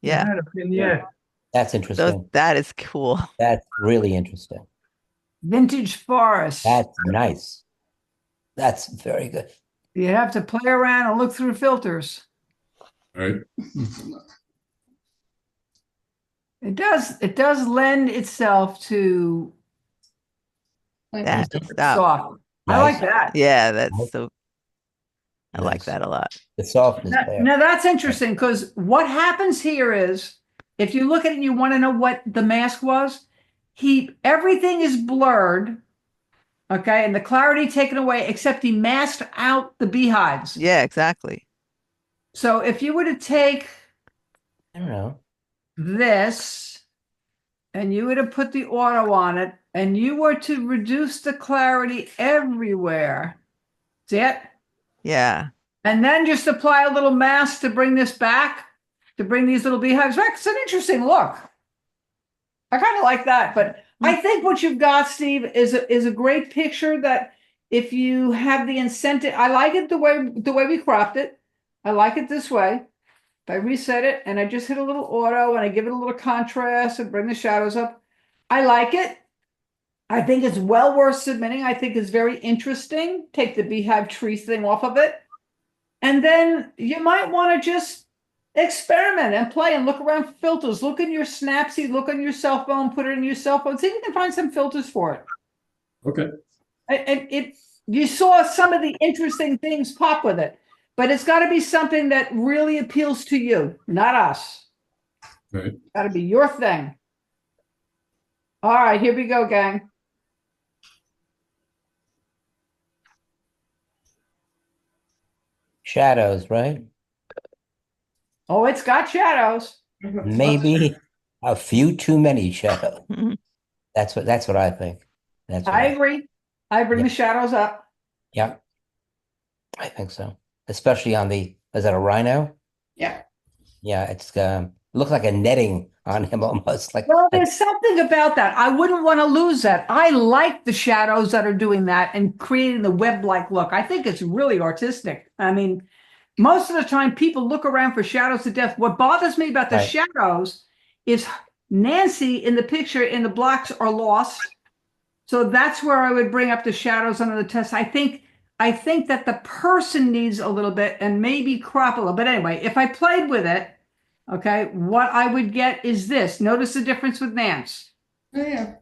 Yeah, Had a vignette. That's interesting. that is cool. That's really interesting. Vintage forest. That's nice. That's very good. You have to play around and look through filters. All right. It does lend itself to That stuff. soft. I like that. Yeah, that's so. I like Nice. that a lot. The softness there. Now that's interesting because what happens here is if you look at it and you want to know what the mask was, everything is blurred, okay, and the clarity taken away, except he masked out the beehives. Yeah, exactly. So if you were to take I don't know. this and you were to put the auto on it and you were to reduce the clarity everywhere, see it? Yeah. And then just apply a little mask to bring this back, to bring these little beehives back. It's an interesting look. I kind of like that, but I think what you've got, Steve, is a great picture that if you have the incentive, I like it the way we cropped it. I like it this way. If I reset it and I just hit a little auto and I give it a little contrast and bring the shadows up, I like it. I think it's well worth submitting. I think it's very interesting. Take the beehive tree thing off of it. And then you might want to just experiment and play and look around for filters. Look in your Snapseed, look on your cell phone, put it in your cell phone. See if you can find some filters for it. Okay. You saw some of the interesting things pop with it, but it's got to be something that really appeals to you, not us. Right. Got to be your thing. All right, here we go, gang. Shadows, right? Oh, it's got shadows. Maybe a few too many shadows. That's what I think. That's what I agree. I bring Yeah. the shadows up. Yeah, I think so. Especially on is that a rhino? Yeah. Yeah, it looks like a netting on him almost. Well, there's something about that. I wouldn't want to lose that. I like the shadows that are doing that and creating the web-like look. I think it's really artistic. I mean, most of the time people look around for shadows to death. What bothers me about the Right. shadows is Nancy in the picture in the blocks are lost. So that's where I would bring up the shadows under the test. I think that the person needs a little bit and maybe crop a little. But anyway, if I played with it, okay, what I would get is this. Notice the difference with Nance. Oh, yeah.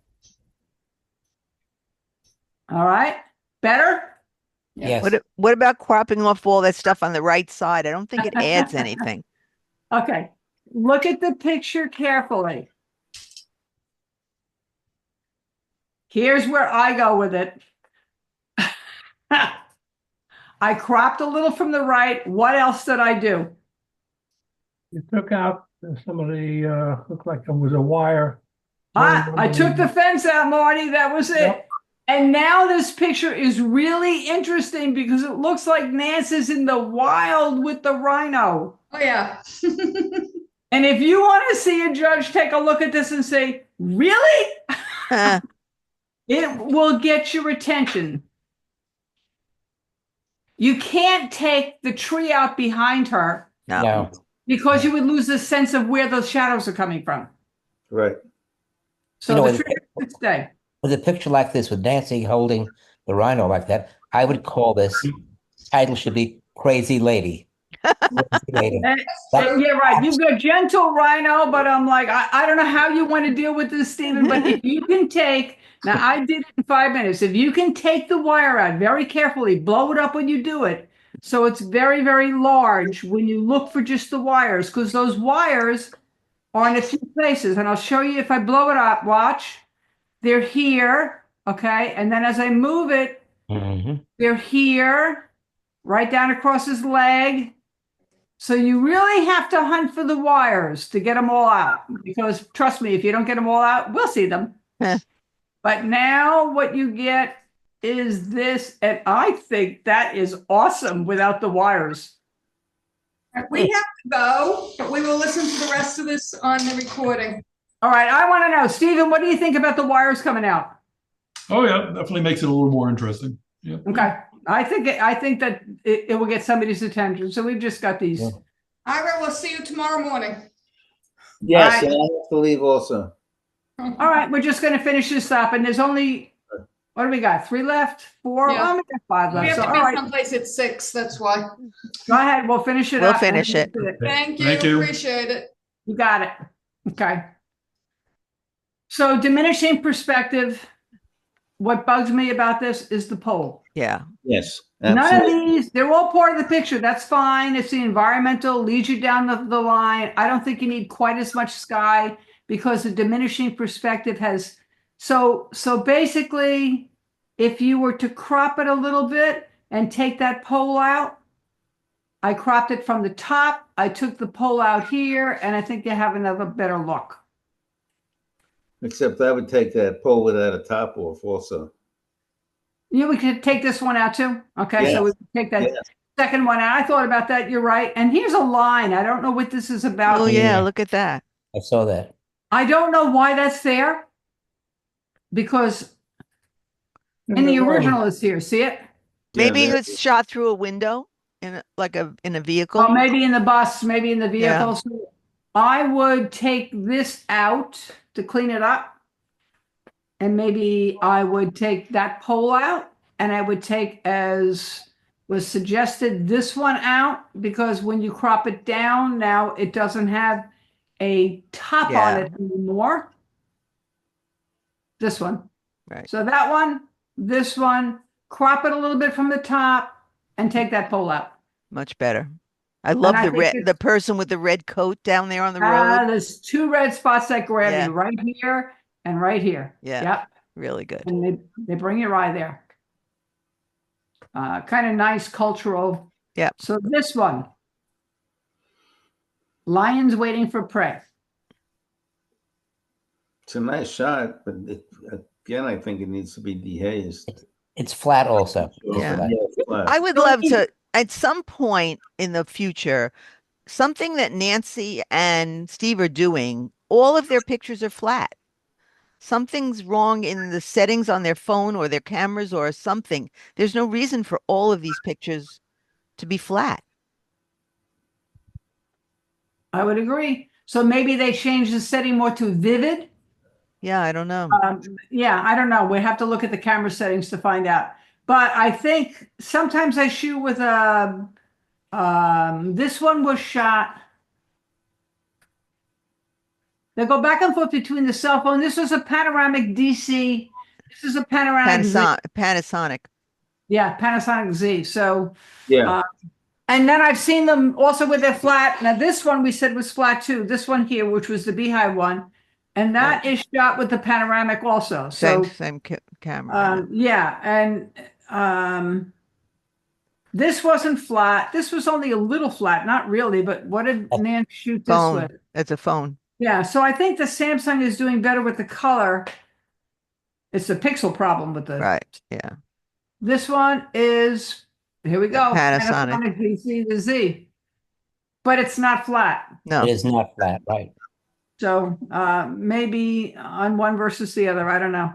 All right. Better? Yes. What about cropping off all that stuff on the right side? I don't think it adds anything. Okay. Look at the picture carefully. Here's where I go with it. I cropped a little from the right. What else did I do? You took out some of the, looked like there was a wire. I took the fence out, Marty. That was it. Yep. And now this picture is really interesting because it looks like Nance is in the wild with the rhino. Oh, yeah. And if you want to see a judge take a look at this and say, really? It will get your attention. You can't take the tree out behind her No. No. because you would lose the sense of where those shadows are coming from. Right. So You know, the with- tree should stay. With a picture like this, with Nancy holding the rhino like that, I would call this title should be Crazy Lady. Crazy Lady. Yeah, right. You've got gentle rhino, but I'm like, I don't know how you want to deal with this, Stephen, but if you can take, now I did it in 5 minutes. If you can take the wire out very carefully, blow it up when you do it. So it's very, very large when you look for just the wires, because those wires are in a few places. And I'll show you if I blow it up, watch. They're here, okay? And then as I move it, Mhm. they're here, right down across his leg. So you really have to hunt for the wires to get them all out, because trust me, if you don't get them all out, we'll see them. But now what you get is this, and I think that is awesome without the wires. We have to go, but we will listen to the rest of this on the recording. All right, I want to know, Stephen, what do you think about the wires coming out? Oh yeah, definitely makes it a little more interesting. Yeah. Okay, I think that it will get somebody's attention. So we've just got these. Yeah. Ira, we'll see you tomorrow morning. Yes, All right. and I have to leave also. All right, we're just going to finish this up, and there's only, what do we got? 3 left? 4? Yeah. Oh, we got 5 We left. have So, to all be right, someplace at 6, that's why. go ahead. We'll finish it We'll up. finish it. Thank you, Thank you. appreciate it. You got it. Okay. So diminishing perspective, what bugs me about this is the pole. Yeah. Yes. None of Absolutely. these, they're all part of the picture. That's fine. It's the environmental, leads you down the line. I don't think you need quite as much sky because the diminishing perspective has, so basically, if you were to crop it a little bit and take that pole out, I cropped it from the top. I took the pole out here, and I think you have another better look. Except I would take that pole without a top off also. Yeah, we could take this one out too. Okay, Yes. so we can take that Yes. second one out. I thought about that. You're right. And here's a line. I don't know what this is about. Oh, yeah. Yeah. Look at that. I saw that. I don't know why that's there because in the original it's here. See it? Maybe Yeah, it's shot through a window in a vehicle. Oh, maybe in the bus, maybe in the Yeah. vehicle. So I would take this out to clean it up. And maybe I would take that pole out and I would take, as was suggested, this one out, because when you crop it down, now it doesn't have a top Yeah. on it anymore. This one. Right. So that one, this one, crop it a little bit from the top and take that pole out. Much better. I love I the think red, it's- the person with the red coat down there on the Ah, road. there's 2 red spots that grab Yeah. you right here and right here. Yeah. Yep. Really good. And they bring you right there. Kind of nice cultural. Yeah. So this one, lions waiting for prey. It's a nice shot, but again, I think it needs to be dehazed. It's flat also. Yeah. it's flat. I would So love in- to, at some point in the future, something that Nancy and Steve are doing, all of their pictures are flat. Something's wrong in the settings on their phone or their cameras or something. There's no reason for all of these pictures to be flat. I would agree. So maybe they changed the setting more to vivid. Yeah, I don't know. Yeah, I don't know. We have to look at the camera settings to find out. But I think sometimes I shoot with a, this one was shot. They go back and forth between the cell phone. This is a panoramic DC. This is a panoramic Z. Panasonic. Yeah, Panasonic Z. So, Yeah. and then I've seen them also with their flat. Now this one we said was flat too. This one here, which was the Beehive one, and that is shot with the panoramic also. So Same camera. yeah, and this wasn't flat. This was only a little flat, not really. But what did Nan shoot this Phone. with? It's a phone. Yeah, so I think the Samsung is doing better with the color. It's a pixel problem with the. Right. Yeah. This one is, here we go. Panasonic. DC to Z. But it's not flat. No. It is not flat, right? So maybe on one versus the other, I don't know.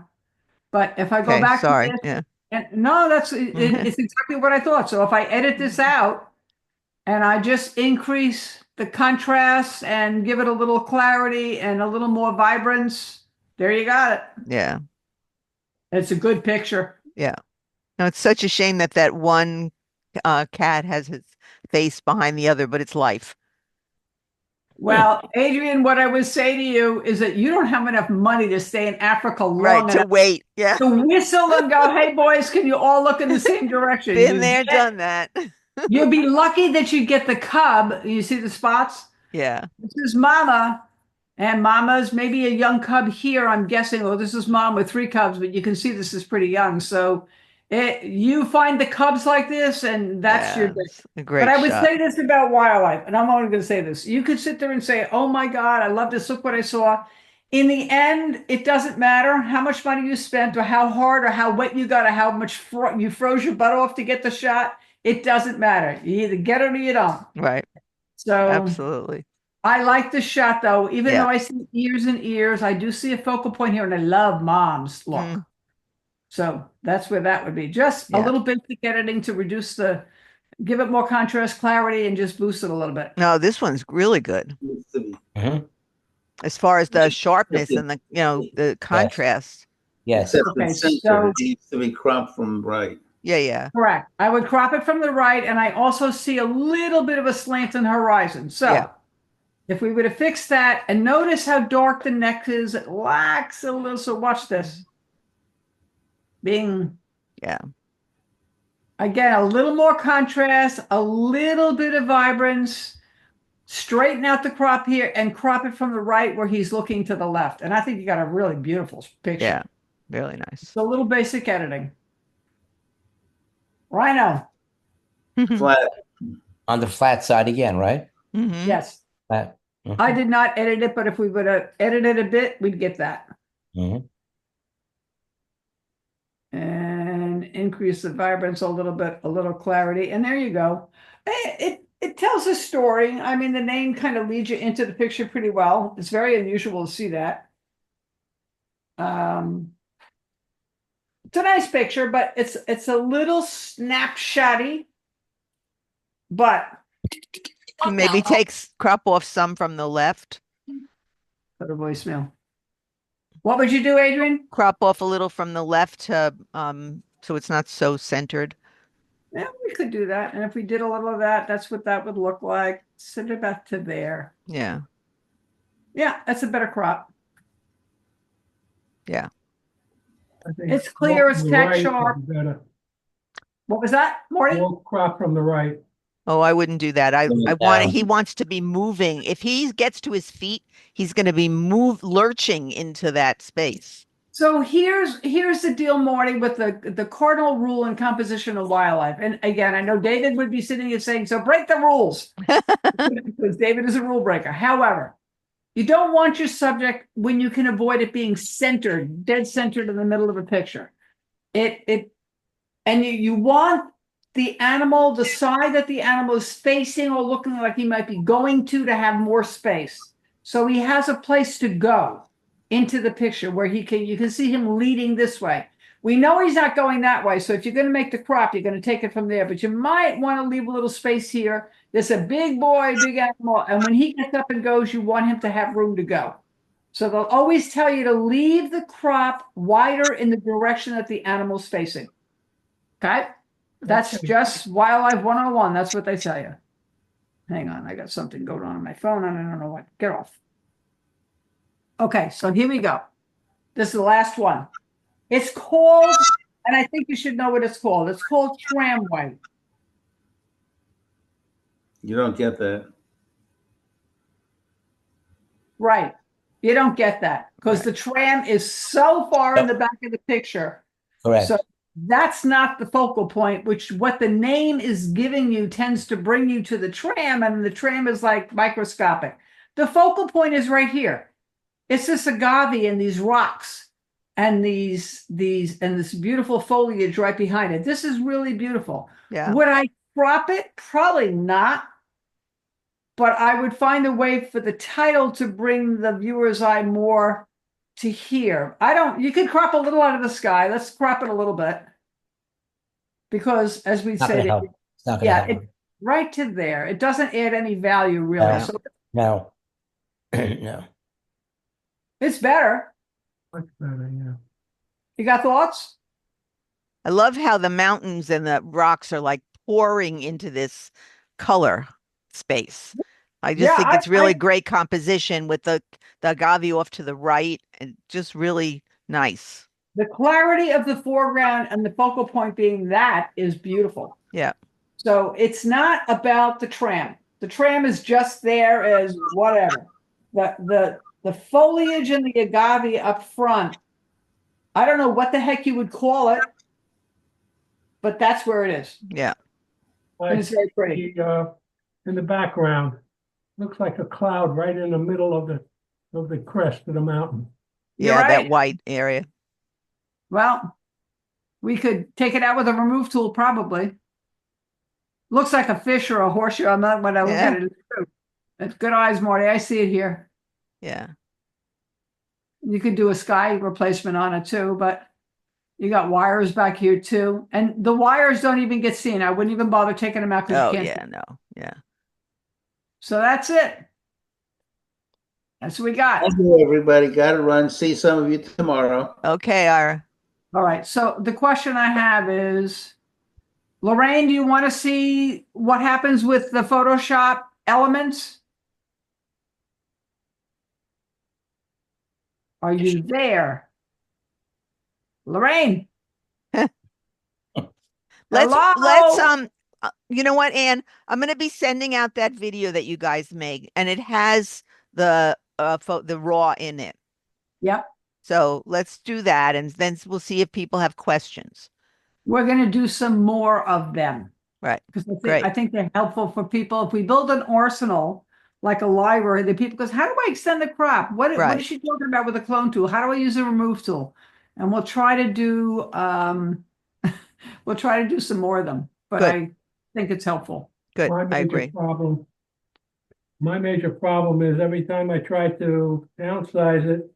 But if I go Okay. back Sorry. to this, Yeah. And no, it's exactly what I thought. So if I edit this out and I just increase the contrast and give it a little clarity and a little more vibrance, there you got it. Yeah. It's a good picture. Yeah. No, it's such a shame that that one cat has his face behind the other, but it's life. Well, Adrian, what I would say to you is that you don't have enough money to stay in Africa long Right, to enough wait. Yeah. to whistle and go, hey, boys, can you all look in the same direction? Been there, done that. You'd be lucky that you get the cub. You see the spots? Yeah. This is Mama, and Mama's maybe a young cub here. I'm guessing. Oh, this is Mom with 3 cubs, but you can see this is pretty young. So you find the cubs like this, and that's your. It's a great But I would shot. say this about wildlife, and I'm only going to say this. You could sit there and say, oh my God, I love this. Look what I saw. In the end, it doesn't matter how much money you spent or how hard or how wet you got or how much you froze your butt off to get the shot. It doesn't matter. You either get it or you don't. Right. So Absolutely. I like the shot though, even Yeah. though I see ears and ears, I do see a focal point here and I love Mom's look. Mm. So that's where that would be. Just a Yeah. little basic editing to give it more contrast, clarity, and just boost it a little bit. No, this one's really good Mhm. as far as the sharpness and the contrast. Yes. Except Okay, it's censored. so- It needs to be cropped from right. Yeah, yeah. Correct. I would crop it from the right, and I also see a little bit of a slant in the horizon. So Yeah. if we were to fix that, and notice how dark the neck is, it lacks a little. So watch this. Bing. Yeah. Again, a little more contrast, a little bit of vibrance. Straighten out the crop here and crop it from the right where he's looking to the left. And I think you got a really beautiful picture. Yeah. Really nice. It's a little basic editing. Rhino. Flat. On the flat side again, right? Mhm. Yes. Flat. Mhm. I did not edit it, but if we would have edited a bit, we'd get that. Mhm. And increase the vibrance a little bit, a little clarity. And there you go. It tells a story. I mean, the name kind of leads you into the picture pretty well. It's very unusual to see that. It's a nice picture, but it's a little snapshotty. But Maybe crop off some from the left. put a voicemail. What would you do, Adrian? Crop off a little from the left to so it's not so centered. Yeah, we could do that. And if we did a little of that, that's what that would look like. Send it back to there. Yeah. Yeah, that's a better crop. Yeah. I think It's clear, it's the tack right sharp. is better. What was that, Morty? More crop from the right. Oh, I wouldn't do that. I want down. he wants to be moving. If he gets to his feet, he's going to be lurching into that space. So here's the deal, Morty, with the cardinal rule in composition of wildlife. And again, I know David would be sitting here saying, so break the rules. Because David is a rule breaker. However, you don't want your subject when you can avoid it being centered, dead centered in the middle of a picture. And you want the animal, the side that the animal is facing or looking like he might be going to have more space. So he has a place to go into the picture where you can see him leading this way. We know he's not going that way. So if you're going to make the crop, you're going to take it from there, but you might want to leave a little space here. There's a big boy, big animal. And when he gets up and goes, you want him to have room to go. So they'll always tell you to leave the crop wider in the direction that the animal's facing. Okay? That's just Wildlife 101. That's what they tell you. Hang on, I got something going on my phone and I don't know what. Get off. Okay, so here we go. This is the last one. It's called, and I think you should know what it's called. It's called tramway. You don't get that. Right. You don't get that because the tram is so far in the back of the picture. Correct. So that's not the focal point, which what the name is giving you tends to bring you to the tram, and the tram is like microscopic. The focal point is right here. It's this agave and these rocks and these and this beautiful foliage right behind it. This is really beautiful. Yeah. Would I crop it? Probably not. But I would find a way for the title to bring the viewer's eye more to here. You could crop a little out of the sky. Let's crop it a little bit. because as we Not going said, to help. It's not going to yeah, help. right to there. It doesn't add any value really. No. So No. No. it's better. Much better, yeah. You got thoughts? I love how the mountains and the rocks are like pouring into this color space. I just Yeah, think it's really I- great composition with the agave off to the right and just really nice. The clarity of the foreground and the focal point being that is beautiful. Yeah. So it's not about the tram. The tram is just there as whatever. The foliage and the agave up front, I don't know what the heck you would call it, but that's where it is. Yeah. And it's very pretty. In the background, looks like a cloud right in the middle of the crest of the mountain. You're Yeah, that right. white area. Well, we could take it out with a remove tool, probably. Looks like a fish or a horseshoe. I'm not when I look Yeah. at it. It's good eyes, Marty. I see it here. Yeah. You could do a sky replacement on it too, but you got wires back here too. And the wires don't even get seen. I wouldn't even bother taking them out because Oh, you can't. yeah, no. Yeah. So that's it. That's what we got. Thank you, everybody. Got to run. See some of you tomorrow. Okay, Ira. All right. So the question I have is, Lorraine, do you want to see what happens with the Photoshop elements? Are you there? Lorraine? Let's Hello? you know what, Ann? I'm going to be sending out that video that you guys made, and it has the raw in it. Yep. So let's do that, and then we'll see if people have questions. We're going to do some more of them. Right. Because Great. I think they're helpful for people. If we build an arsenal like a library, the people goes, how do I extend the crop? What Right. is she talking about with a clone tool? How do I use a remove tool? And we'll try to do we'll try to do some more of them. But Good. I think it's helpful. Good. My I major agree. My major problem is every time I try to downsize it,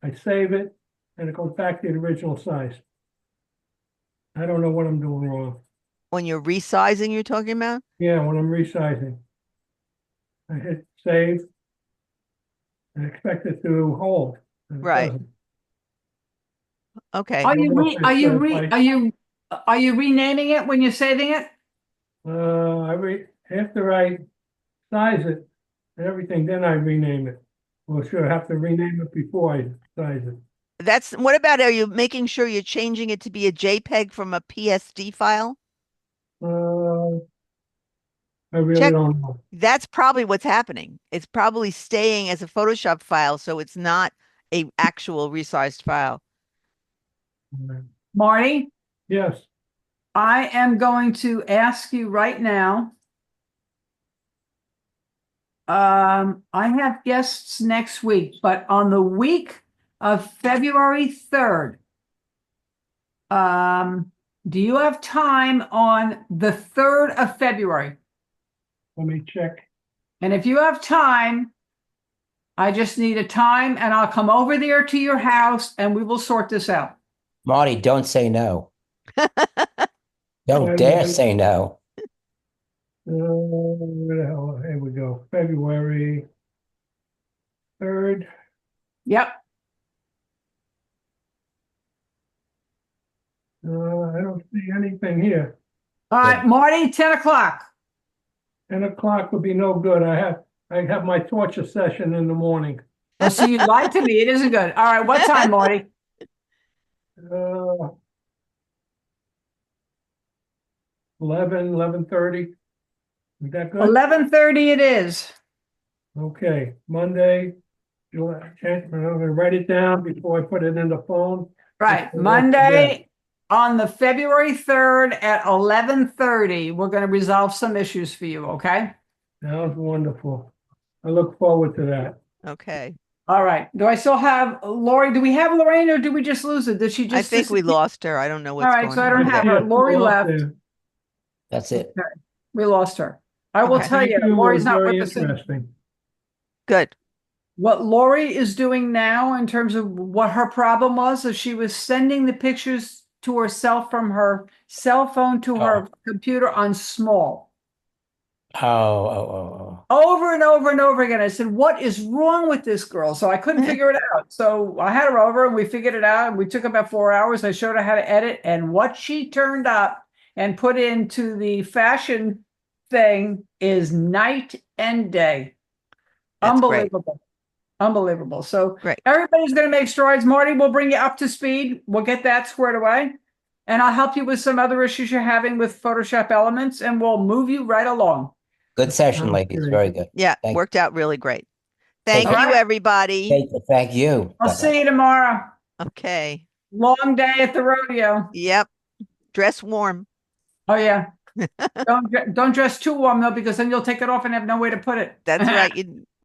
I save it, and it goes back to the original size. I don't know what I'm doing wrong. When you're resizing, you're talking about? Yeah, when I'm resizing. I hit save and expect it to hold. and it Right. doesn't. Okay. Are you Well, are you renaming it when you're saving it? After I size it and everything, then I rename it. Well, sure, I have to rename it before I size it. What about, are you making sure you're changing it to be a JPEG from a PSD file? I really Check. don't know. That's probably what's happening. It's probably staying as a Photoshop file, so it's not a actual resized file. Marty, Yes, I am going to ask you right now. I have guests next week, but on the week of February 3rd, do you have time on the 3rd of February? let me check. And if you have time, I just need a time and I'll come over there to your house and we will sort this out. Marty, don't say no. Don't Wait a dare minute. say no. Where the hell? Here we go. February 3rd. Yep. I don't see anything here. All right, Marty, 10 o'clock. 10 o'clock would be no good. I have my torture session in the morning. Oh, so you lied to me. It isn't good. All right, what time, Marty? 11:30. Is that good? 11:30 it is. Okay, Monday. I'm gonna write it down before I put it in the phone. Right, Okay, Monday on the February 3rd at 11:30. We're going to resolve some issues for you, okay? Sounds wonderful. I look forward to that. Okay. All right. Do I still have Lori? Do we have Lorraine or did we just lose it? Did she just I think we disappear? lost her. I don't know what's All right, going so I on. don't have her. Yeah, Lori well, left. That's it. We lost her. I will Okay. tell you, Thank you. It Lori's was not very with us. interesting. Good. What Lori is doing now in terms of what her problem was, is she was sending the pictures to herself from her cell phone to her computer on small. Oh. Over and over and over again. I said, what is wrong with this girl? So I couldn't figure it out. So I had her over and we figured it out. And we took about 4 hours. I showed her how to edit. And what she turned up and put into the fashion thing is night and day. That's great. Unbelievable. So Great. everybody's going to make strides. Marty, we'll bring you up to speed. We'll get that squared away. And I'll help you with some other issues you're having with Photoshop Elements, and we'll move you right along. Good session, Sounds ladies. great. Very good. Yeah, Thank worked out really great. Thank Take you, care. everybody. Thank you. I'll Bye-bye. see you tomorrow. Okay. Long day at the rodeo. Yep. Dress warm. Oh yeah. Don't dress too warm though, because then you'll take it off and have no way to put it. That's right. You